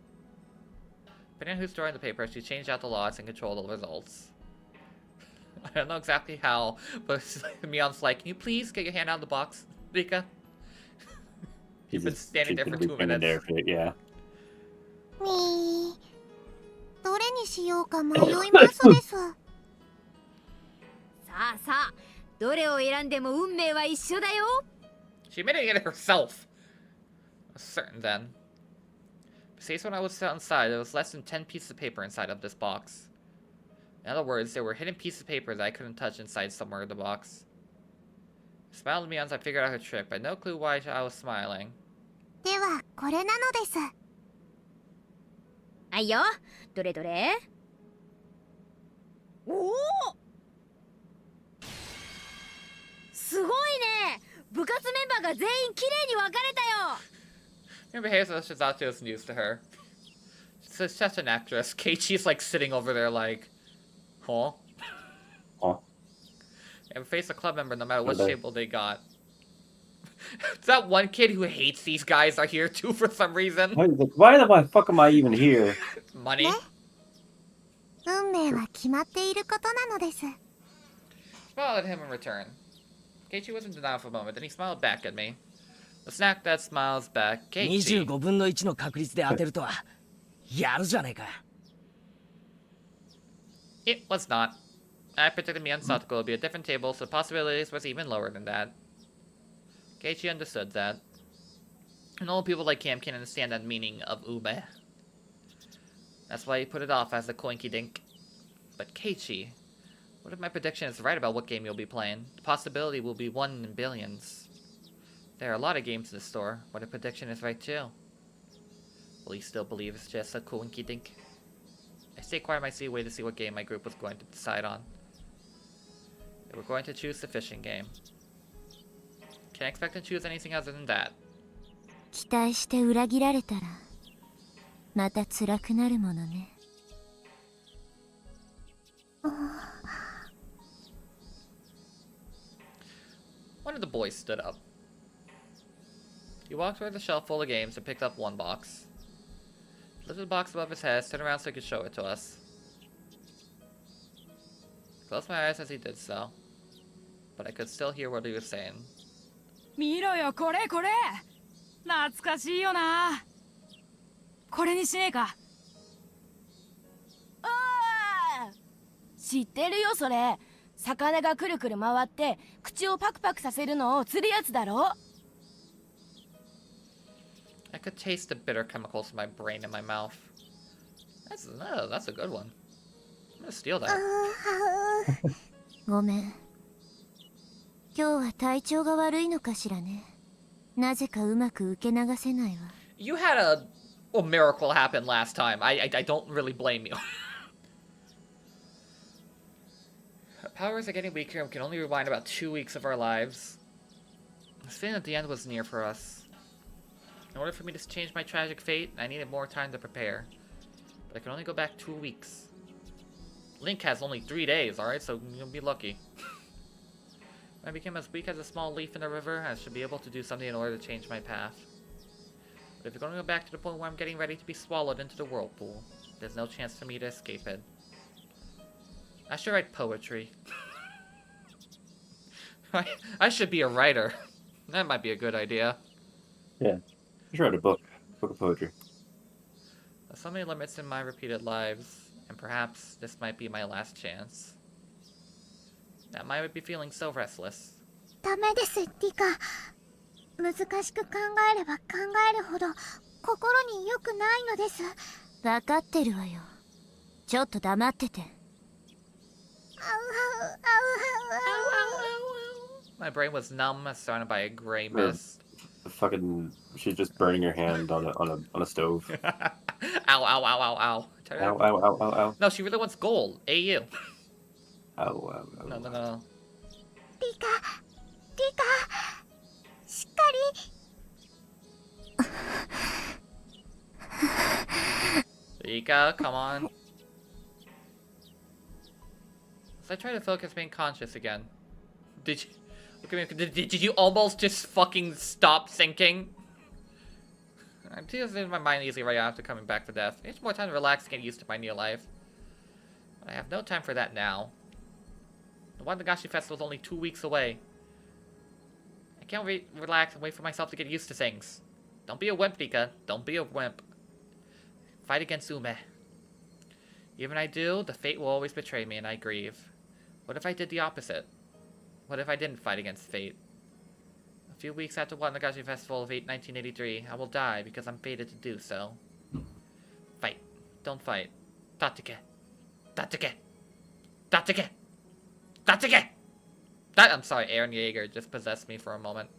Depending on who's drawing the paper, she changed out the lots and controlled the results. I don't know exactly how, but Mion's like, can you please get your hand out of the box, Rika? You've been standing there for 2 in there minutes. for, yeah. みー、どれにしようか迷いますです。さあさあどれを選んでも運命は一緒だよ。 She admitted it herself. I was certain then. Besides, when I was inside, there was less than 10 pieces of paper inside of this box. In other words, there were hidden pieces of paper that I couldn't touch inside somewhere in the box. She smiled at me as I figured out her trick, but no clue why I was smiling. では、これなのです。はいよ。どれどれ。おお。すごいね。部活メンバーが全員きれいに分かれたよ。Her behavior was thought it was news to her. She's such an actress. Keiichi's like sitting over there like, huh? Huh? And face a club member no matter what Are they? table they got. That one kid who hates these guys are here too for some reason. Why the fuck am I even here? Money. 運命は決まっていることなのです。 Smiled at him in return. Keiichi wasn't denial for a moment, then he smiled back at me. The snack that smiles back, Keiichi. 25分の1の確率で当てるとはやるじゃねえか。 It was not. I predicted me and Satoko would be a different table, so the possibilities was even lower than that. Keiichi understood that. And old people like him can understand that meaning of ube. That's why he put it off as a coinky dink. But Keiichi, what if my prediction is right about what game you'll be playing? The possibility will be 1 in billions. There are a lot of games in the store. What if prediction is right too? Will you still believe it's just a coinky dink? I stayed quiet my seat, waited to see what game my group was going to decide on. They were going to choose the fishing game. Can't expect to choose anything other than that. 期待して裏切られたら、また辛くなるものね。One of the boys stood up. He walked toward the shelf full of games and picked up one box. Lift the box above his head, turn around so he could show it to us. Closed my eyes as he did so, but I could still hear what he was saying. 見ろよこれこれ懐かしいよなこれにしねえかあー知ってるよそれ魚がくるくる回って口をパクパクさせるのを釣るやつだろ I could taste the bitter chemicals in my brain and my mouth. That's a good one. I'm gonna steal that. ごめん。今日は体調が悪いのかしらね。なぜかうまく受け流せないわ。You had a miracle happen last time. I don't really blame you. Powers are getting weaker and we can only rewind about 2 weeks of our lives. This feeling at the end was near for us. In order for me to change my tragic fate, I needed more time to prepare. But I can only go back 2 weeks. Link has only 3 days, alright? So you'll be lucky. When I became as weak as a small leaf in the river, I should be able to do something in order to change my path. But if you're going to go back to the point where I'm getting ready to be swallowed into the whirlpool, there's no chance for me to escape it. I should write poetry. I should be a writer. That might be a good idea. Yeah. I should write a book of poetry. There's so many limits in my repeated lives, and perhaps this might be my last chance. That might be feeling so restless. ダメです、リカ。難しく考えれば考えるほど心に良くないのです。わかってるわよ。ちょっと黙ってて。My brain was numb, surrounded by a gray mist. She's just burning her hand on a stove. Ow, ow, ow, ow, ow. Ow, ow, ow, ow, ow. No, she really wants gold. AU. Ow, ow, ow. No. リカ、しっかり。Rika, come on. As I try to focus, being conscious again. Did you... Look at me. Did you almost just fucking stop thinking? I'm just in my mind easily right after coming back to death. It's more time to relax and get used to my new life. But I have no time for that now. The Wanagashi Festival is only 2 weeks away. I can't relax and wait for myself to get used to things. Don't be a wimp, Rika. Don't be a wimp. Fight against Ume. Even I do, the fate will always betray me and I grieve. What if I did the opposite? What if I didn't fight against fate? A few weeks after Wanagashi Festival of 1983, I will die because I'm fated to do so. Fight. Don't fight. Tatake. Tatake. Tatake. Tatake! I'm sorry, Aaron Yeager just possessed me for a moment.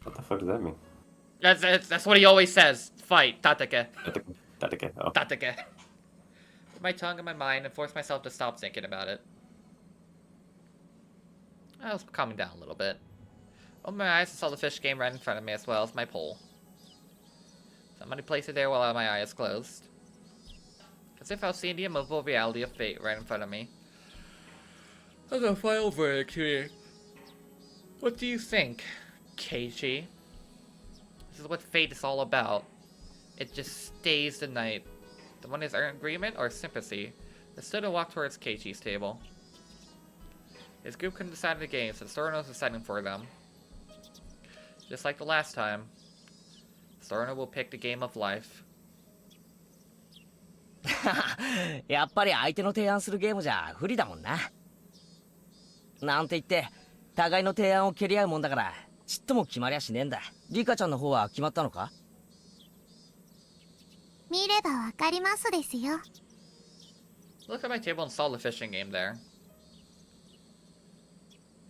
What the fuck does that mean? That's what he always says. Fight. Tatake. Tatake. Oh. Tatake. Put my tongue in my mind and force myself to stop thinking about it. I was calming down a little bit. Opened my eyes and saw the fish game right in front of me as well as my pole. Somebody placed it there while my eyes closed. As if I was seeing the immovable reality of fate right in front of me. That's a final verdict here. What do you think, Keiichi? This is what fate is all about. It just stays the night. The one is agreement or sympathy. They stood and walked towards Keiichi's table. His group couldn't decide the game, so the Sorano was deciding for them. Just like the last time, Sorano will pick the game of life. やっぱり相手の提案するゲームじゃ不利だもんな。なんて言って互いの提案を蹴り合うもんだからちっとも決まりゃしねえんだ。リカちゃんの方は決まったのか？見ればわかりますですよ。Looked at my table and saw the fishing game there.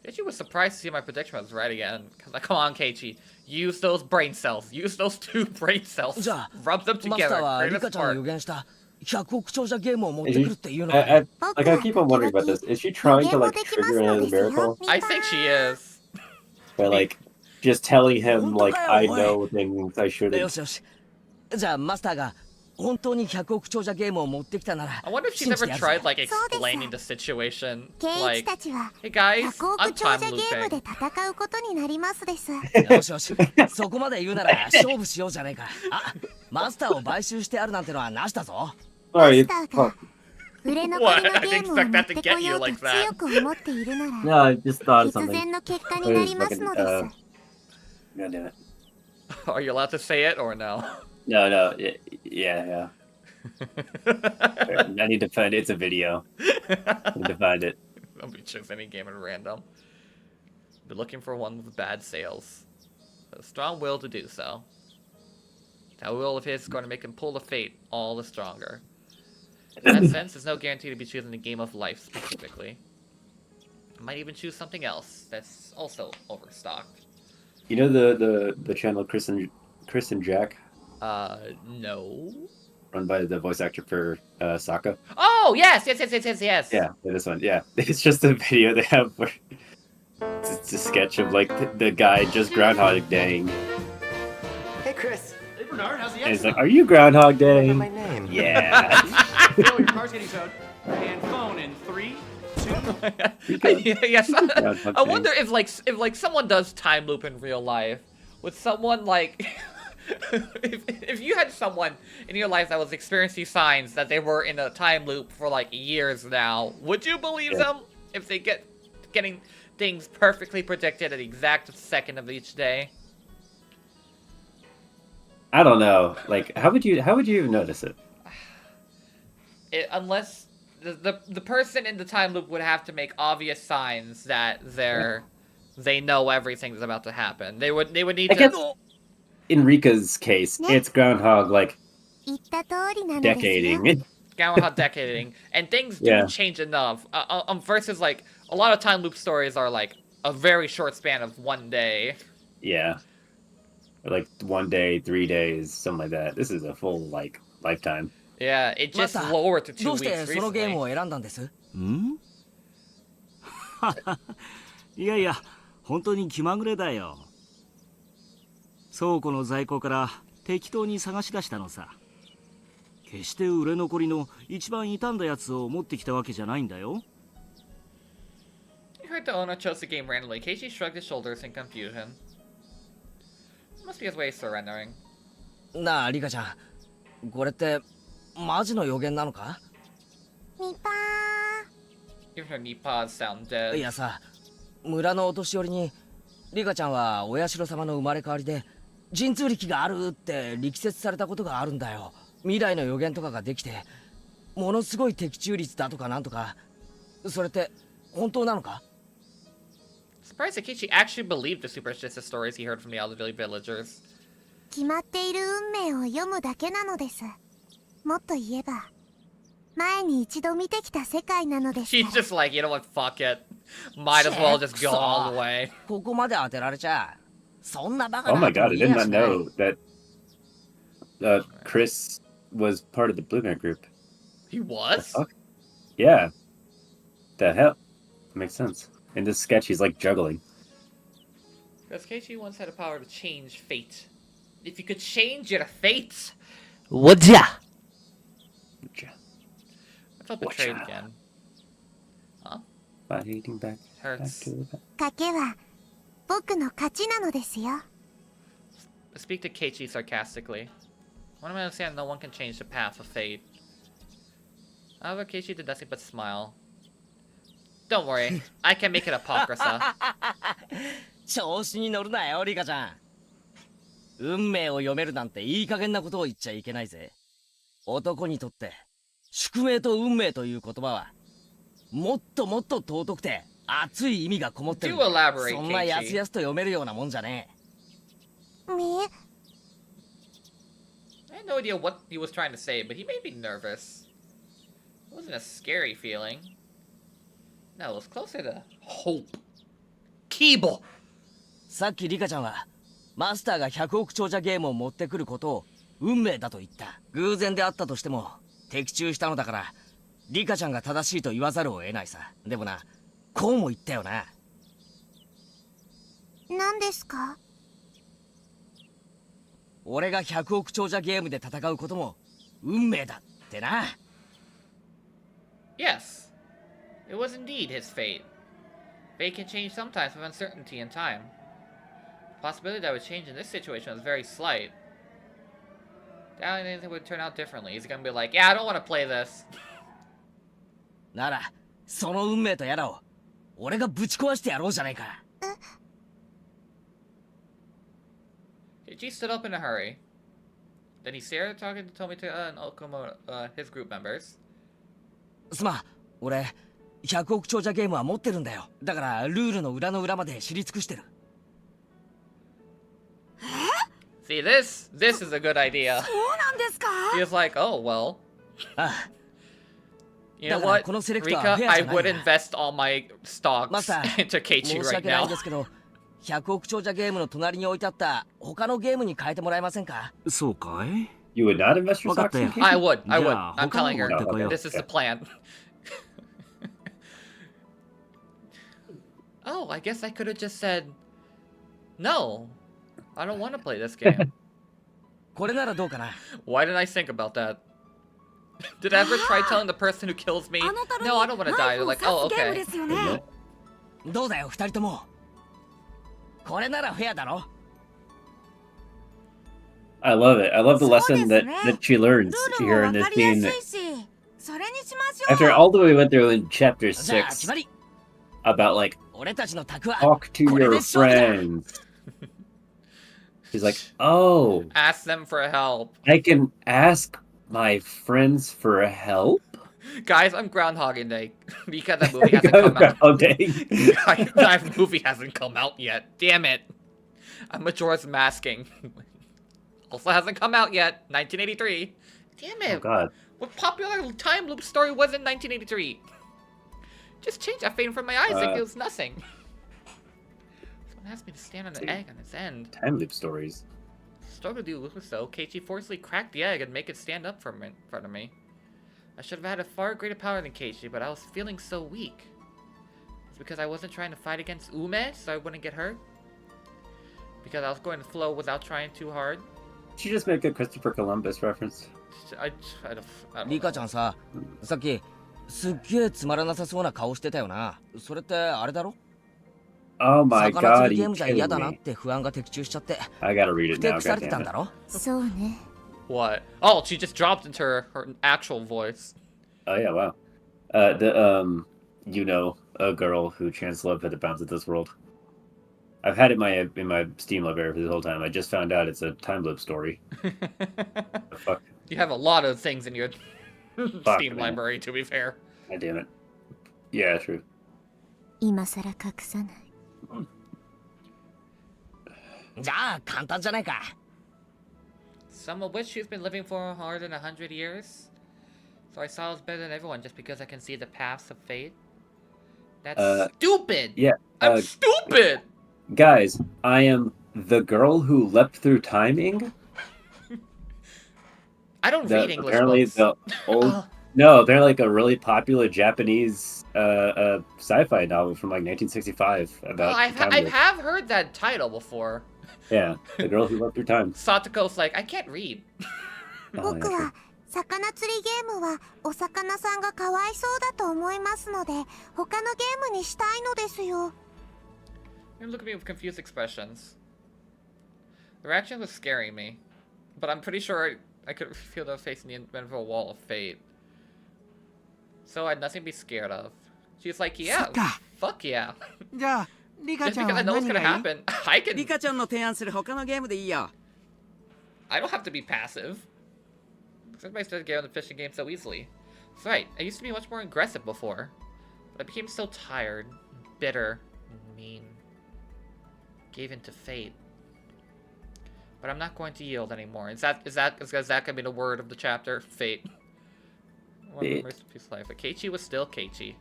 Keiichi was surprised to see my prediction was right again. Like, come on, Keiichi. Use those brain cells. Use those 2 brain cells. Rub them マスター together. は Create リ a カちゃんの spark. 予言した100億長者ゲームを持って Is く she, るっていうのか。 I keep on wondering about this. Is she trying to like trigger another miracle? I think she is. By like just telling him like I know things I よ shouldn't. しよし。じゃあマスターが本当に100億長者ゲームを持ってきたなら I wonder if she's 信じ ever てやる tried ぜ like explaining the situation. ケイイチ Like, たちは hey guys, 100億 I'm 長 time 者ゲームで looping. 戦うことになりますです。よしよし、そこまで言うなら勝負しようじゃねえか。あ、マスターを買収してあるなんてのはなしだぞ。マ Sorry. スターが売れ残りのゲームを持ってこようと強く思っているな No, ら I just thought of 必 something. 然の結果になりますのです。 God damn it. Are you allowed to say it or no? No, no. Yeah. I need to find it. It's a video. I need to find it. Don't be choose any game at random. Be looking for one with bad sales. A strong will to do so. That will of his is going to make him pull the fate all the stronger. In that sense, there's no guarantee to be choosing the game of life specifically. I might even choose something else that's also overstocked. You know the channel Chris and Jack, No. run by the voice actor for Sokka. Oh, yes. Yeah, this one. Yeah, it's just a video they have where it's a sketch of like the guy just Groundhog Daying. Hey, Chris. Hey, Bernard. How's the And it's like, are you Groundhog Day? my name. Yeah. Your car's getting towed. And phone in 3, 2. Yes. Groundhog I Day. wonder if like someone does time loop in real life, would someone like if you had someone in your life that was experiencing signs that they were in a time loop for like years now, would you believe them if they getting things perfectly predicted at the exact second of each day? I don't know. Like, how would you even notice it? Unless the person in the time loop would have to make obvious signs that they know everything that's about to happen. They would need I to. guess in Rika's case, it's Groundhog like 言った通りなのですよ。 decading. Groundhog decading, and things do Yeah. change enough. Versus like a lot of time loop stories are like a very short span of one day. Yeah. Or like 1 day, 3 days, something like that. This is a full like lifetime. Yeah, it just Master, lowered to 2どうし weeks てそのゲーム recently. を選んだんです？んいやいや、本当に気まぐれだよ。倉庫の在庫から適当に探し出したのさ。決して売れ残りの一番傷んだやつを持ってきたわけじゃないんだよ。You heard the owner chose the game randomly. Keiichi shrugged his shoulders in confusion. Must be his way of surrendering. なあ、リカちゃん、これってマジの予言なのか？ニパ Even her knee paws sound dead. いやさ、村のお年寄りにリカちゃんはお社様の生まれ変わりで神通力があるって力説されたことがあるんだよ。未来の予言とかができてものすごい的中率だとかなんとか。それって本当なのか？ Surprised that Keiichi actually believed the superstitious stories he heard from the elderly villagers. 決まっている運命を読むだけなのです。もっと言えば前に一度見てきた世界なのですか She's ら。 just like, you know what, fuck it. Might as well just go all the way. ここまで当てられちゃそんなバカ Oh な my god, I 言 did えや not しない。 know that Chris was part of the Blueprint group. He was? Fuck? Yeah. The hell? Makes sense. In this sketch, he's like juggling. Because Keiichi once had the power to change fate. If you could change your fate, would ya? I felt betrayed Whatcha? again. Fighting back Hurts. to the back. 賭けは僕の勝ちなのですよ。 I speak to Keiichi sarcastically. One of understand no one can change the path of fate. However, Keiichi did nothing but smile. Don't worry, I can make it apocrypha. 調子に乗るなよ、リカちゃん。運命を読めるなんていい加減なことを言っちゃいけないぜ。男にとって宿命と運命という言葉はもっともっと尊くて熱い意味がこもってる。 Do elaborate, そんなやす Keiichi. やすと読めるようなもんじゃねえ。ね I had no idea what he was trying to say, but he made me nervous. It wasn't a scary feeling. No, it was closer to hope. Keeble! さっきリカちゃんはマスターが100億長者ゲームを持ってくることを運命だと言った。偶然であったとしても的中したのだからリカちゃんが正しいと言わざるを得ないさ。でもな、こうも言ったよな。何ですか？俺が100億長者ゲームで戦うことも運命だってな。 Yes, it was indeed his fate. Fate can change sometimes with uncertainty and time. The possibility that it would change in this situation was very slight. Doubting anything would turn out differently. He's gonna be like, yeah, I don't want to play this. ならその運命とやらを俺がぶち壊してやろうじゃないか。 Keiichi stood up in a hurry. Then he started talking to Tomita and Okumo, his group members. すまん、俺100億長者ゲームは持ってるんだよ。だからルールの裏の裏まで知り尽くしてる。 See, this is a good idea. そうなんですか？ He was like, oh, well. ああ You know だから what, このセレクトはフェ Rika, アじ I ゃない would な。 invest all my stocks マスター into Keiichi 申し right 訳ないん now. ですけど100億長者ゲームの隣に置いてあった他のゲームに変えてもらえませんか。そうかい？ You would not invest your stocks in Wakata. Keiichi? I would. Yeah, I'm telling her. Hoka. This is the plan. Oh, I guess I could have just said, no, I don't want to play this game. これならどうかな。 Why didn't I think about that? Did I ever try telling the person who kills me, no, I don't want to die? They're like, oh, okay. どうだよ2人とも。これならフェアだろ。 I love it. I love the lesson that she learns ルールも here わ in か this りや scene. すいし、それにしましょう。 After all the way we went through in chapter じゃあ決 6 まり。 about like 俺たちの卓は talk to これ your で勝負だ。 friends. She's like, oh, Ask them for help. I can ask my friends for help? Guys, I'm Groundhogging Day. Because that movie hasn't come out. Okay. That movie hasn't come out yet. Damn it. I'm Majora's Masking. Also hasn't come out yet. 1983. Damn it. Oh god. What popular time loop story was in 1983? Just change that fame from my eyes. It was nothing. Someone asked me to stand on an egg on its end. Time loop stories. Struggle to do so, Keiichi forcefully cracked the egg and make it stand up in front of me. I should have had a far greater power than Keiichi, but I was feeling so weak. It's because I wasn't trying to fight against Ume, so I wouldn't get hurt. Because I was going to flow without trying too hard. Did you just make a Christopher Columbus reference? I don't リカちゃんさ、さっきすっげえつまらなさそうな顔してたよな。それってあれだろ？ Oh my 魚 god, 釣りゲー you ムじゃ嫌 kidding だなっ me? て不安が的中しちゃって I gotta read 不 it now, 適されてたん goddammit. だろ？そうね。 What? Oh, she just dropped into her actual voice. Oh yeah, wow. You know, a girl who chants love at the bounds of this world. I've had it in my Steam library for this whole time. I just found out it's a time loop story. The fuck? You have a lot of things in your Steam man. library, to be fair. God damn it. Yeah, true. 今さら隠さない。じゃあ簡単じゃないか。 Some of which she's been living for more than 100 years. So I saw I was better than everyone just because I can see the paths of fate. That's stupid! Yeah. I'm stupid! Guys, I am the girl who leapt through timing. I don't read English Apparently books. the old no, they're like a really popular Japanese sci-fi novel from like 1965 about. I time loop. have heard that title before. Yeah, the girl who leapt through time. Satoko's like, I can't read. Oh, 僕 yeah, は魚釣りゲームはお魚さんがかわいそうだと思いますので他のゲームにしたいのですよ。 You look at me with confused expressions. The reaction was scaring me, but I'm pretty sure I could feel them facing the inevitable wall of fate. So I had nothing to be scared of. She's like, yeah, fuck yeah. じゃあリカ Just ちゃん because I は know what's 何 gonna がいい？ happen, I can. リカちゃんの提案する他のゲームでいいよ。 I don't have to be passive. Everybody started getting on the fishing game so easily. That's right, I used to be much more aggressive before. But I became so tired, bitter, and mean. Gave in to fate. But I'm not going to yield anymore. Is that gonna be the word of the chapter? Fate. One Fate. mercy peace life. But Keiichi was still Keiichi.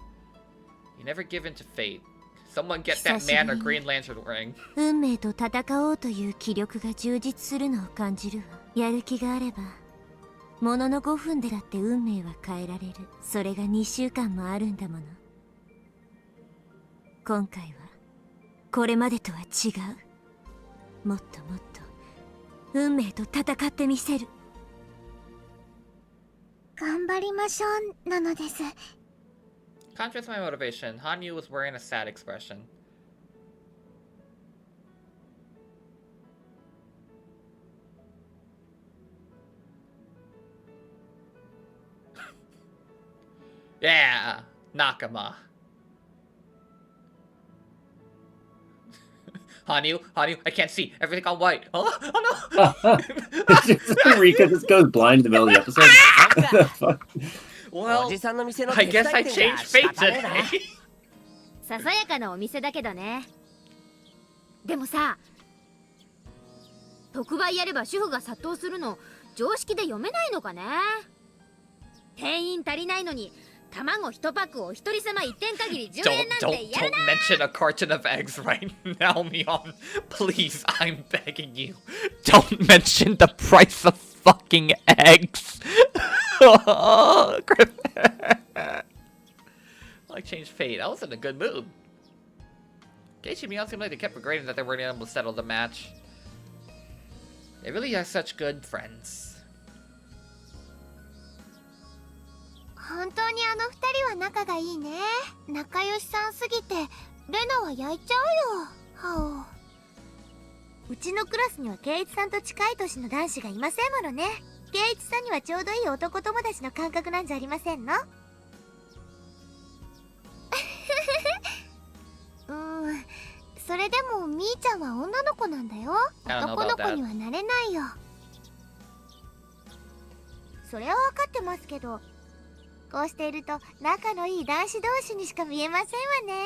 You never give in to fate. Someone get that man a Green Lantern ring. 運命と戦おうという気力が充実するのを感じるわ。やる気があればものの5分でだって運命は変えられる。それが2週間もあるんだもの。今回はこれまでとは違う。もっともっと運命と戦ってみせる。頑張りましょうなのです。 Contrast my motivation. Hanyu was wearing a sad expression. Yeah, Nakama. Hanyu, I can't see. Everything all white. Oh, oh no! Rika just goes blind in the middle of the episode. What the fuck? Well, I guess I changed fate today. ささやかなお店だけどね。でもさ、特売やれば主婦が殺到するの常識で読めないのかね。店員足りないのに卵1パックを一人様1点限り10円なんてやるな。 Don't mention a carton of eggs right now, Mion. Please, I'm begging you. Don't mention the price of fucking eggs. I changed fate. I was in a good mood. Keiichi and Mion seemed like they kept regretting that they weren't able to settle the match. They really are such good friends. 本当にあの二人は仲がいいね。仲良しさんすぎてレナは焼いちゃうよ。はお。うちのクラスにはケイイチさんと近い年の男子がいませんものね。ケイイチさんにはちょうどいい男友達の感覚なんじゃありませんの？それでもみーちゃんは女の子なんだよ。男の子にはなれないよ。それは分かってますけど、こうしていると仲のいい男子同士にしか見えませんわね。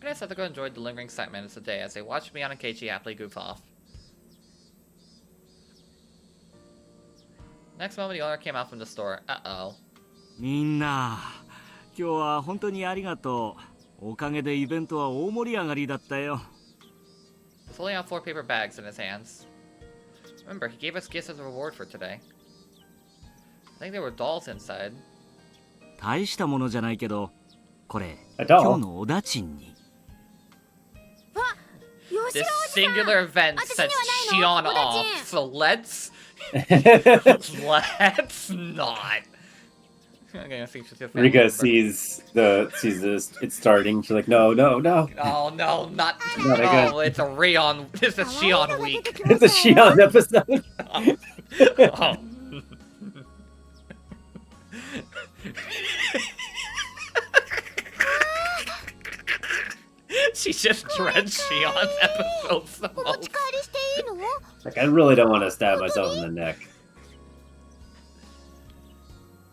Rika and Satoko enjoyed the lingering excitement of the day as they watched Mion and Keiichi happily goof off. Next moment, the owner came out from the store. Uh-oh. みんな、今日は本当にありがとう。おかげでイベントは大盛り上がりだったよ。He's holding out 4 paper bags in his hands. Remember, he gave us gifts as a reward for today. I think there were dolls inside. 大したものじゃないけど、これ A 今 doll? 日のおだちんに。This singular event sets Shion off, so let's not. Okay, I think she's gonna Rika sees this. It's starting. She's like, no. Oh no, not Not no. again. It's a Rion. It's a Shion week. It's a Shion episode. Oh. She just dreads Shion's episodes the お持ち most. 帰りしていいの？ Like, I really don't want to stab myself in the neck.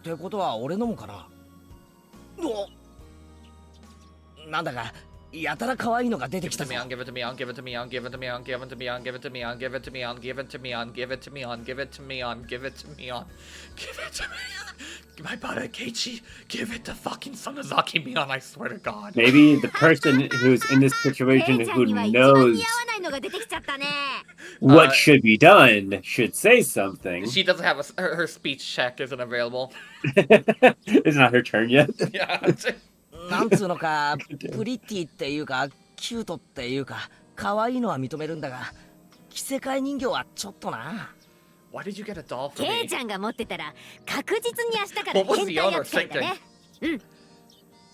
ってことは俺のもかな。なんだかやたら可愛いのが出てきたぞ。 Give it to me on, give it to me on, give it to me on, give it to me on, give it to me on, give it to me on, give it to me on, give it to me on, give it to me on, give it to me on, give it to me on. My butter, Keiichi, give it to fucking Sonozaki Mion, I swear to God. Maybe the person who's in this situation who knows what should be done should say something. She doesn't have her speech check isn't available. It's not her turn yet. Yeah. なんつうのか、プリティっていうか、キュートっていうか、可愛いのは認めるんだが、着せ替え人形はちょっとな。Why did you get a doll for ケイ me? ちゃんが持ってたら確実に明日から What was 変 the 態 owner 扱いだね。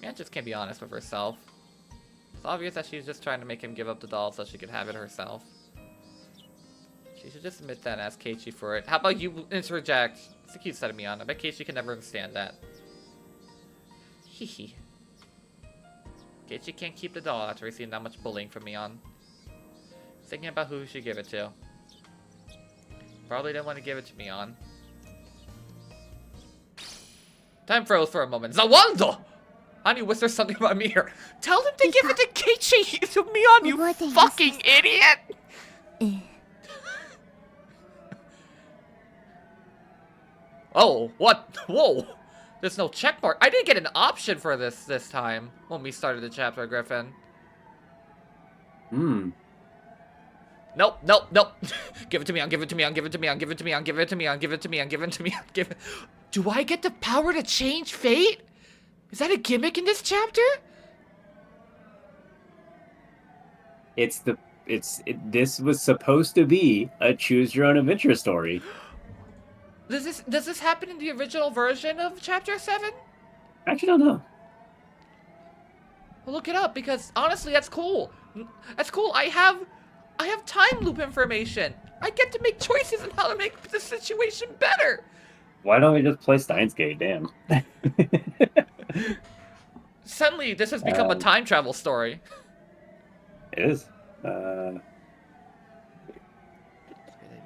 Mia just can't be honest with herself. It's obvious that she's just trying to make him give up the doll so she could have it herself. She should just admit that and ask Keiichi for it. How about you interject? It's a cute side of Mion. I bet Keiichi can never understand that. Hehe. Keiichi can't keep the doll after receiving that much bullying from Mion. Thinking about who he should give it to. Probably didn't want to give it to Mion. Time froze for a moment. Zawando! Honey, whisper something about me here. Tell them to give it to Keiichi! To Mion, you fucking idiot! Oh, what? Whoa! There's no check mark. I didn't get an option for this time when we started the chapter, Griffin. Hmm. Nope. Give it to me on, give it to me on, give it to me on, give it to me on, give it to me on, give it to me on, give it to me on, give it. Do I get the power to change fate? Is that a gimmick in this chapter? This was supposed to be a choose your own adventure story. Does this happen in the original version of Chapter 7? I actually don't know. Well, look it up because honestly, that's cool. That's cool. I have time loop information. I get to make choices on how to make the situation better. Why don't we just play Steins Gate? Damn. Suddenly, this has become a time travel story. It is. He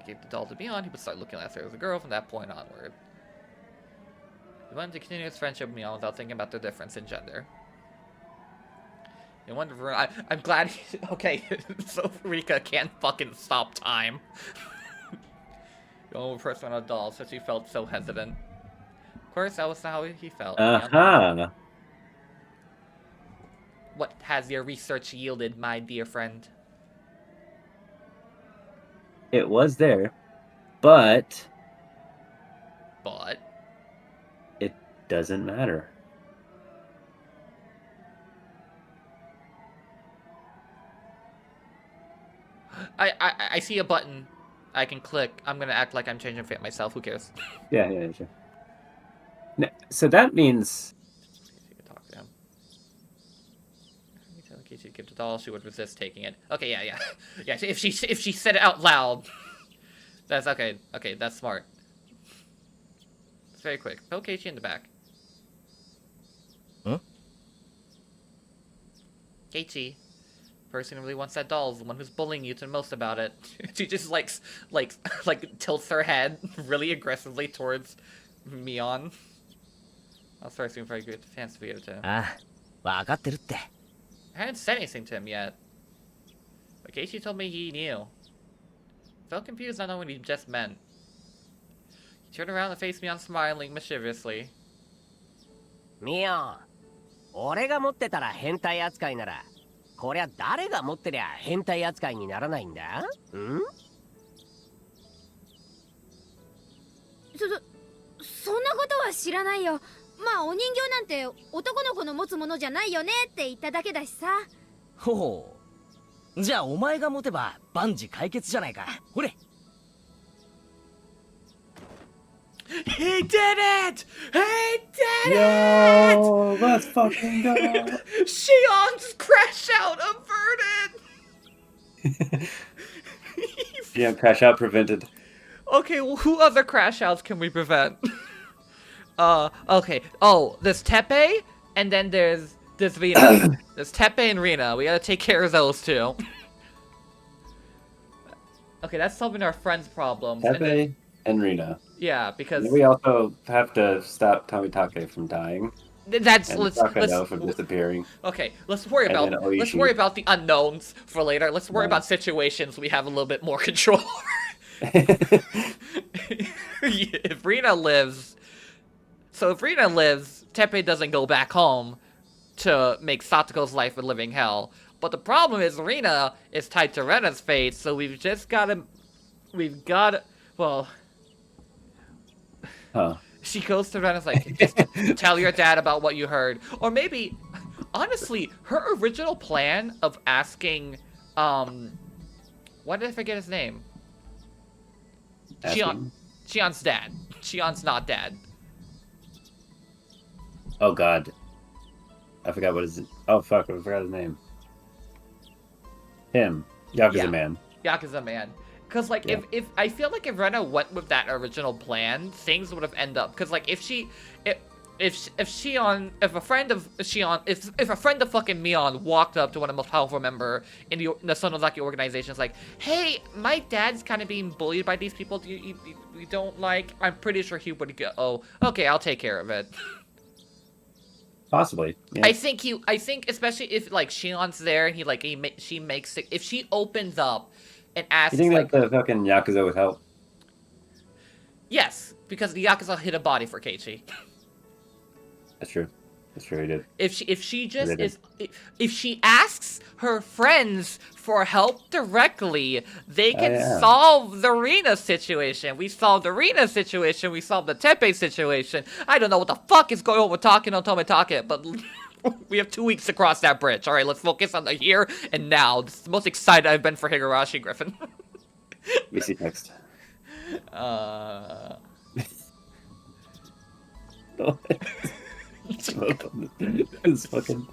gave the doll to Mion. He would start looking at her as a girl from that point onward. He wanted to continue his friendship with Mion without thinking about the difference in gender. I wonder. I'm glad. Okay, so Rika can't fucking stop time. The only person on a doll, so she felt so hesitant. Of course, that was not how he felt. What has your research yielded, my dear friend? It was there, but it doesn't matter. I see a button I can click. I'm gonna act like I'm changing fate myself. Who cares? Yeah, sure. No, so that means. You can talk to him. Tell Keiichi to give the doll. She would resist taking it. Okay, yeah. Yeah, if she said it out loud, that's okay. Okay, that's smart. It's very quick. Poke Keiichi in the back. Huh? Keiichi. Person who really wants that doll is the one who's bullying you the most about it. She just like tilts her head really aggressively towards Mion. I'll start seeing very good fans for you too. Ah, わかってるって. I haven't said anything to him yet. But Keiichi told me he knew. Felt confused not knowing what he just meant. He turned around and faced Mion smiling mischievously. ミオン、俺が持ってたら変態扱いなら、こりゃ誰が持ってりゃ変態扱いにならないんだ？ん？そんなことは知らないよ。まあお人形なんて男の子の持つものじゃないよねって言っただけだしさ。ほう。じゃあお前が持てば万事解決じゃないか。ほれ。He did it! He did Yo, let's fucking go! Shion's crash out averted! Yeah, crash out prevented. Okay, well, who other crash outs can we prevent? Okay. Oh, there's Teppei, and then there's Rina. There's Teppei and Rina. We gotta take care of those two. Okay, that's solving our friends' problems. Teppei and Rina. Yeah, because we also have to stop Tamitake from dying. Let's from disappearing. Okay, let's worry about the unknowns for later. Let's worry about situations we have a little bit more control over. If Rina lives, Teppei doesn't go back home to make Satoko's life a living hell. But the problem is Rina is tied to Rena's fate, so we've got well. Huh. She goes to Rena's like, just tell your dad about what you heard. Or maybe, honestly, her original plan of asking, why did I forget his name? Shion's dad. Shion's not dad. Oh god. I forgot what his... Oh fuck, I forgot his name. Him. Yakuza Man. Yakuza Man. Because, like, if I feel like if Rena went with that original plan, things would have ended up. Because, like, if a friend of fucking Mion walked up to one of the most powerful member in the Sonozaki organization, like, hey, my dad's kind of being bullied by these people you don't like. I'm pretty sure he would go, oh, okay, I'll take care of it. Possibly. Yeah. I think especially if like Shion's there, and she makes it. If she opens up and asks, you think like, that the fucking Yakuza would help? Yes, because the Yakuza hit a body for Keiichi. That's true. That's true, he did. If she asks her friends for help directly, they can solve the Rina situation. We solved the Rina situation. We solved the Teppei situation. I don't know what the fuck is going on with Talking on Tomitake, but we have 2 weeks to cross that bridge. All right, let's focus on the here and now. This is the most excited I've been for Higurashi, Griffin. We see next. It's fucking.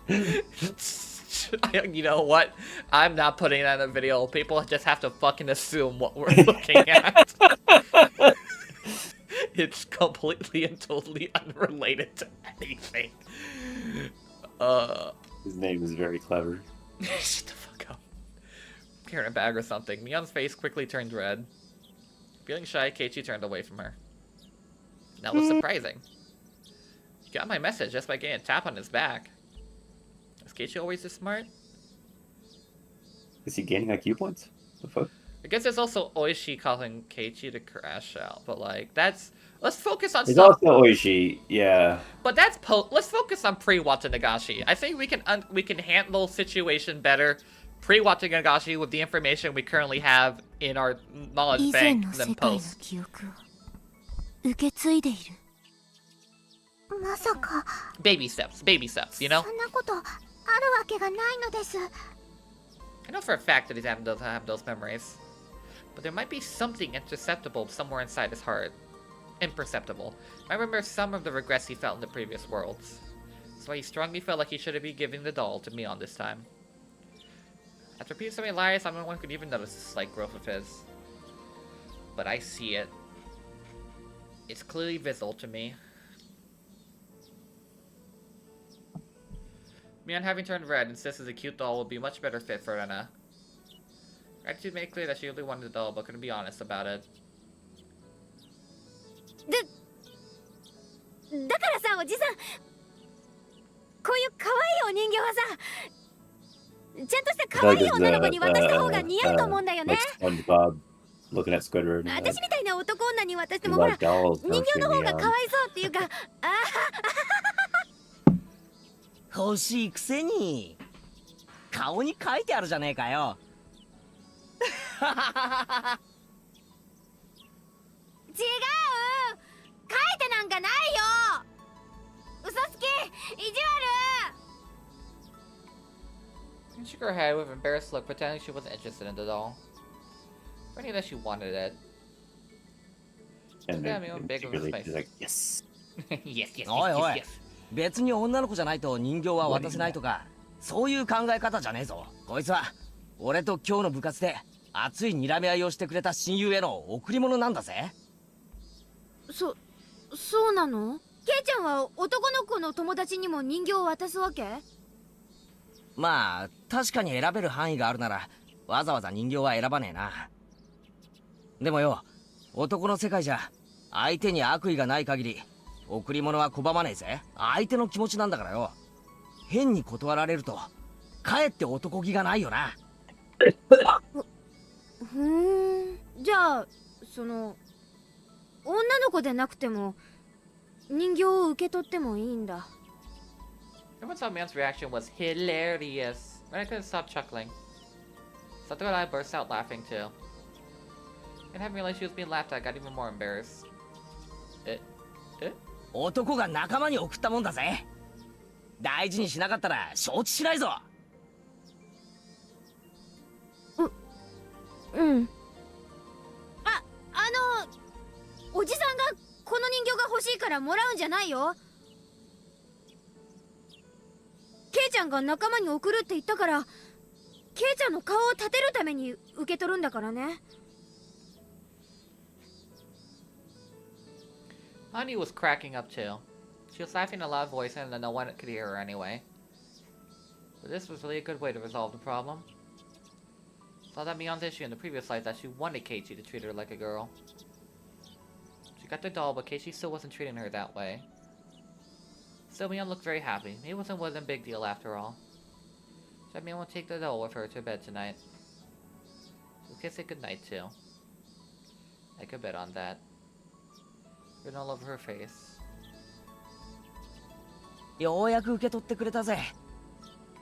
You know what? I'm not putting that in the video. People just have to fucking assume what we're looking at. It's completely and totally unrelated to anything. His name is very clever. Shut the fuck up. Carrying a bag or something. Mion's face quickly turned red. Feeling shy, Keiichi turned away from her. That was surprising. He got my message just by getting a tap on his back. Is Keiichi always this smart? Is he gaining IQ points? The fuck? I guess there's also Oishi calling Keiichi to crash out, but like that's let's focus on There's stuff. also Oishi, yeah. But that's let's focus on pre-Watanagashi. I think we can handle situation better pre-Watanagashi with the information we currently have in our knowledge bank than post. 受け継いでいる。まさか Baby steps, you know? そんなことあるわけがないのです。 I know for a fact that he's have those memories. But there might be something interceptable somewhere inside his heart. Imperceptible. I remember some of the regrets he felt in the previous worlds. That's why he strongly felt like he should be giving the doll to Mion this time. After repeating so many lies, no one could even notice the slight growth of his. But I see it. It's clearly visible to me. Mion, having turned red, insists a cute doll would be a much better fit for Rena. Gratitude made clear that she really wanted the doll, but couldn't be honest about it. だからさ、おじさん、こういう可愛いお人形はさ、ちゃんとした可愛い女の子に渡した方が似合うと思うんだよね。 Like SpongeBob looking at Squidward. 私みたいな男女に渡してもほら、人形の方が可愛そうっていうか、欲しいくせに顔に書いてあるじゃねえかよ。違う、書いてなんかないよ。嘘つき、意地悪。 She shook her head with an embarrassed look, pretending she wasn't interested in the doll. Pretending that she wanted it. And Yeah, then Mion big of really, a she's like, yes. yes, yes, おいお yes, い yes. 別に女の子じゃないと人形は渡せないとかそういう考え方じゃねえぞ。こいつは俺と今日の部活で熱い睨み合いをしてくれた親友への贈り物なんだぜ。そうなの？ケイちゃんは男の子の友達にも人形を渡すわけ？まあ確かに選べる範囲があるならわざわざ人形は選ばねえな。でもよ、男の世界じゃ相手に悪意がない限り贈り物は拒まねえぜ。相手の気持ちなんだからよ。変に断られるとかえって男気がないよな。じゃあその女の子でなくても人形を受け取ってもいいんだ。 Everyone saw Mion's reaction was hilarious. But I couldn't stop chuckling. Satoko and I burst out laughing too. And having realized she was being laughed at, I got even more embarrassed. 男が仲間に送ったもんだぜ。大事にしなかったら承知しないぞ。おじさんがこの人形が欲しいからもらうんじゃないよ。ケイちゃんが仲間に送るって言ったからケイちゃんの顔を立てるために受け取るんだからね。Honey was cracking up too. She was laughing in a loud voice and no one could hear her anyway. But this was really a good way to resolve the problem. Saw that Mion's issue in the previous life that she wanted Keiichi to treat her like a girl. She got the doll, but Keiichi still wasn't treating her that way. Still, Mion looked very happy. Maybe it wasn't a big deal after all. She said Mion would take the doll with her to bed tonight. So we could say goodnight too. I could bet on that. Written all over her face. ようやく受け取ってくれたぜ。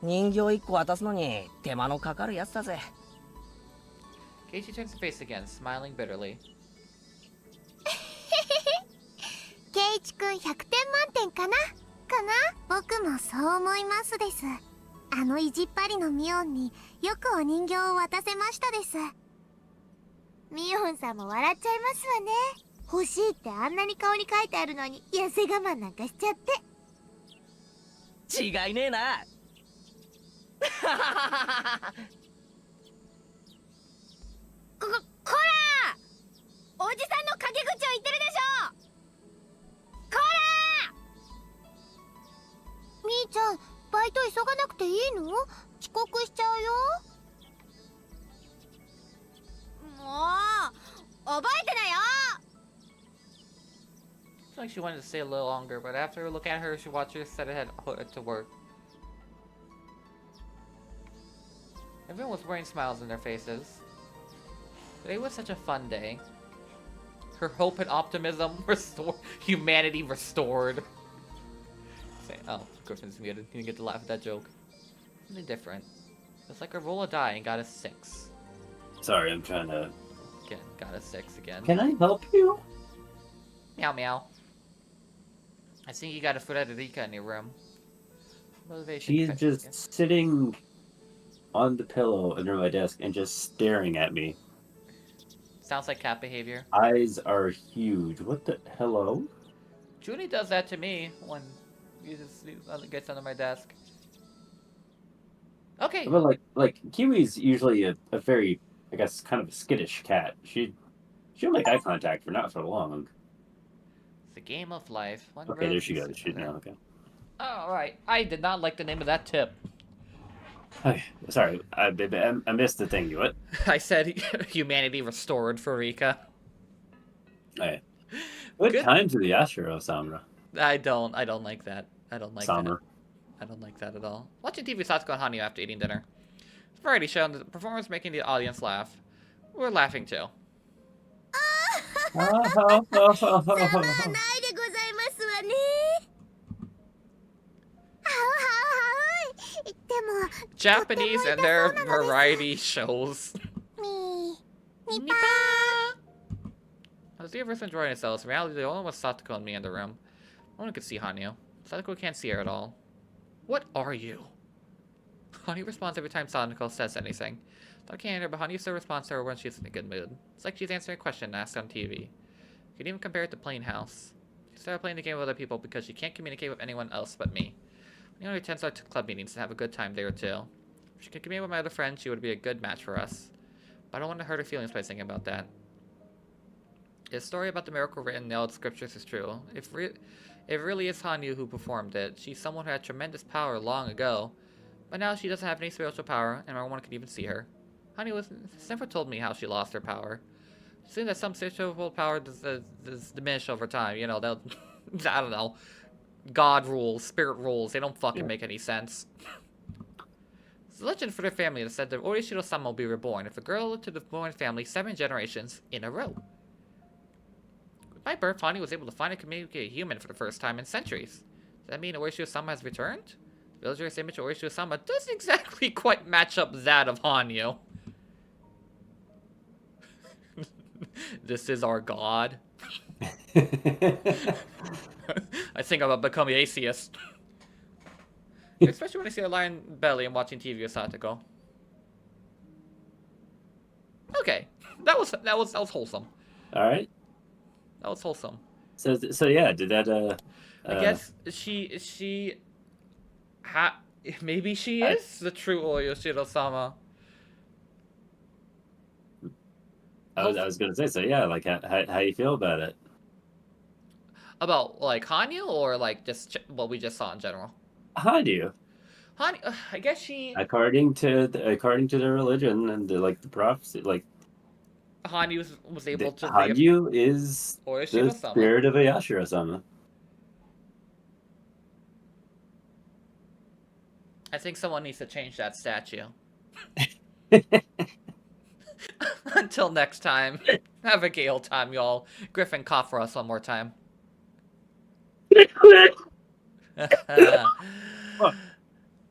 人形1個渡すのに手間のかかるやつだぜ。Keiichi turns her face again, smiling bitterly. ケイチくん100点満点かな僕もそう思いますです。あの意地っ張りのミオンによくお人形を渡せましたです。ミオンさんも笑っちゃいますわね。欲しいってあんなに顔に書いてあるのに痩せ我慢なんかしちゃって。違いねえな。こらおじさんの陰口を言ってるでしょ。こらみーちゃん、バイト急がなくていいの？遅刻しちゃうよ。もう覚えてなよ。It's like she wanted to stay a little longer, but after looking at her, she watched her set ahead to work. Everyone was wearing smiles on their faces. Today was such a fun day. Her hope and optimism restored. Humanity restored. Oh, Griffin's muted. You didn't get to laugh at that joke. Something different. It's like a roll of die and got a 6. Sorry, I'm trying to... Again, got a 6 again. Can I help you? Meow meow. I think you got a foot out of Rika in your room. Motivation. She's just sitting on the pillow under my desk and just staring at me. Sounds like cat behavior. Eyes are huge. What the... Hello? Junie does that to me when he just gets under my desk. Okay. But like Kiwi's usually a very, I guess, kind of a skittish cat. She'll make eye contact for not so long. It's a game of life. One Okay, there road she is- goes. She's now okay. All right. I did not like the name of that tip. Hey, sorry, I missed the thing. You what? I said humanity restored for Rika. Hey. Good time to the Ashura, Samra. I don't like that. I don't like Summer. that. I don't like that at all. Watching TV Satoko and Hanyu after eating dinner. It's variety show and the performers making the audience laugh. We're laughing too. ないでございますわね。でも Japanese and their variety shows. みぱ As the universe enjoying itself, in reality the only one was Satoko and me in the room. No one could see Hanyu. Satoko can't see her at all. What are you? Hanyu responds every time Satoko says anything. Satoko can't hear, but Hanyu still responds to her when she's in a good mood. It's like she's answering a question asked on TV. You can even compare it to Plain House. She started playing the game with other people because she can't communicate with anyone else but me. She only attends our club meetings to have a good time there too. If she could communicate with my other friends, she would be a good match for us. But I don't want to hurt her feelings by thinking about that. The story about the miracle written in all the scriptures is true. If it really is Hanyu who performed it, she's someone who had tremendous power long ago, but now she doesn't have any spiritual power, and no one can even see her. Hanyu has never told me how she lost her power. It seems that some spiritual power does diminish over time. You know, they'll, I don't know, God rules, spirit rules. They don't fucking make any sense. It's a legend for their family that said that Orishiro-sama will be reborn if a girl lived to the born family 7 generations in a row. With my birth, Hanyu was able to find and communicate a human for the first time in centuries. Does that mean Orishiro-sama has returned? The villager's image of Orishiro-sama doesn't exactly quite match up that of Hanyu. This is our god. I think I'm becoming atheist. Especially when I see her lying belly and watching TV with Satoko. Okay, that was wholesome. All right. That was wholesome. So yeah, did that? I guess maybe she is the true Orishiro-sama. I was gonna say, so yeah, like how you feel about it? About like Hanyu or like just what we just saw in general? Hanyu. Hanyu, I guess she. According to the religion and the prophecy, like Hanyu was able to. Hanyu is the spirit of Ayashura-sama. I think someone needs to change that statue. Until next time, have a gay old time, y'all. Griffin, cough for us one more time.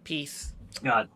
Peace. God.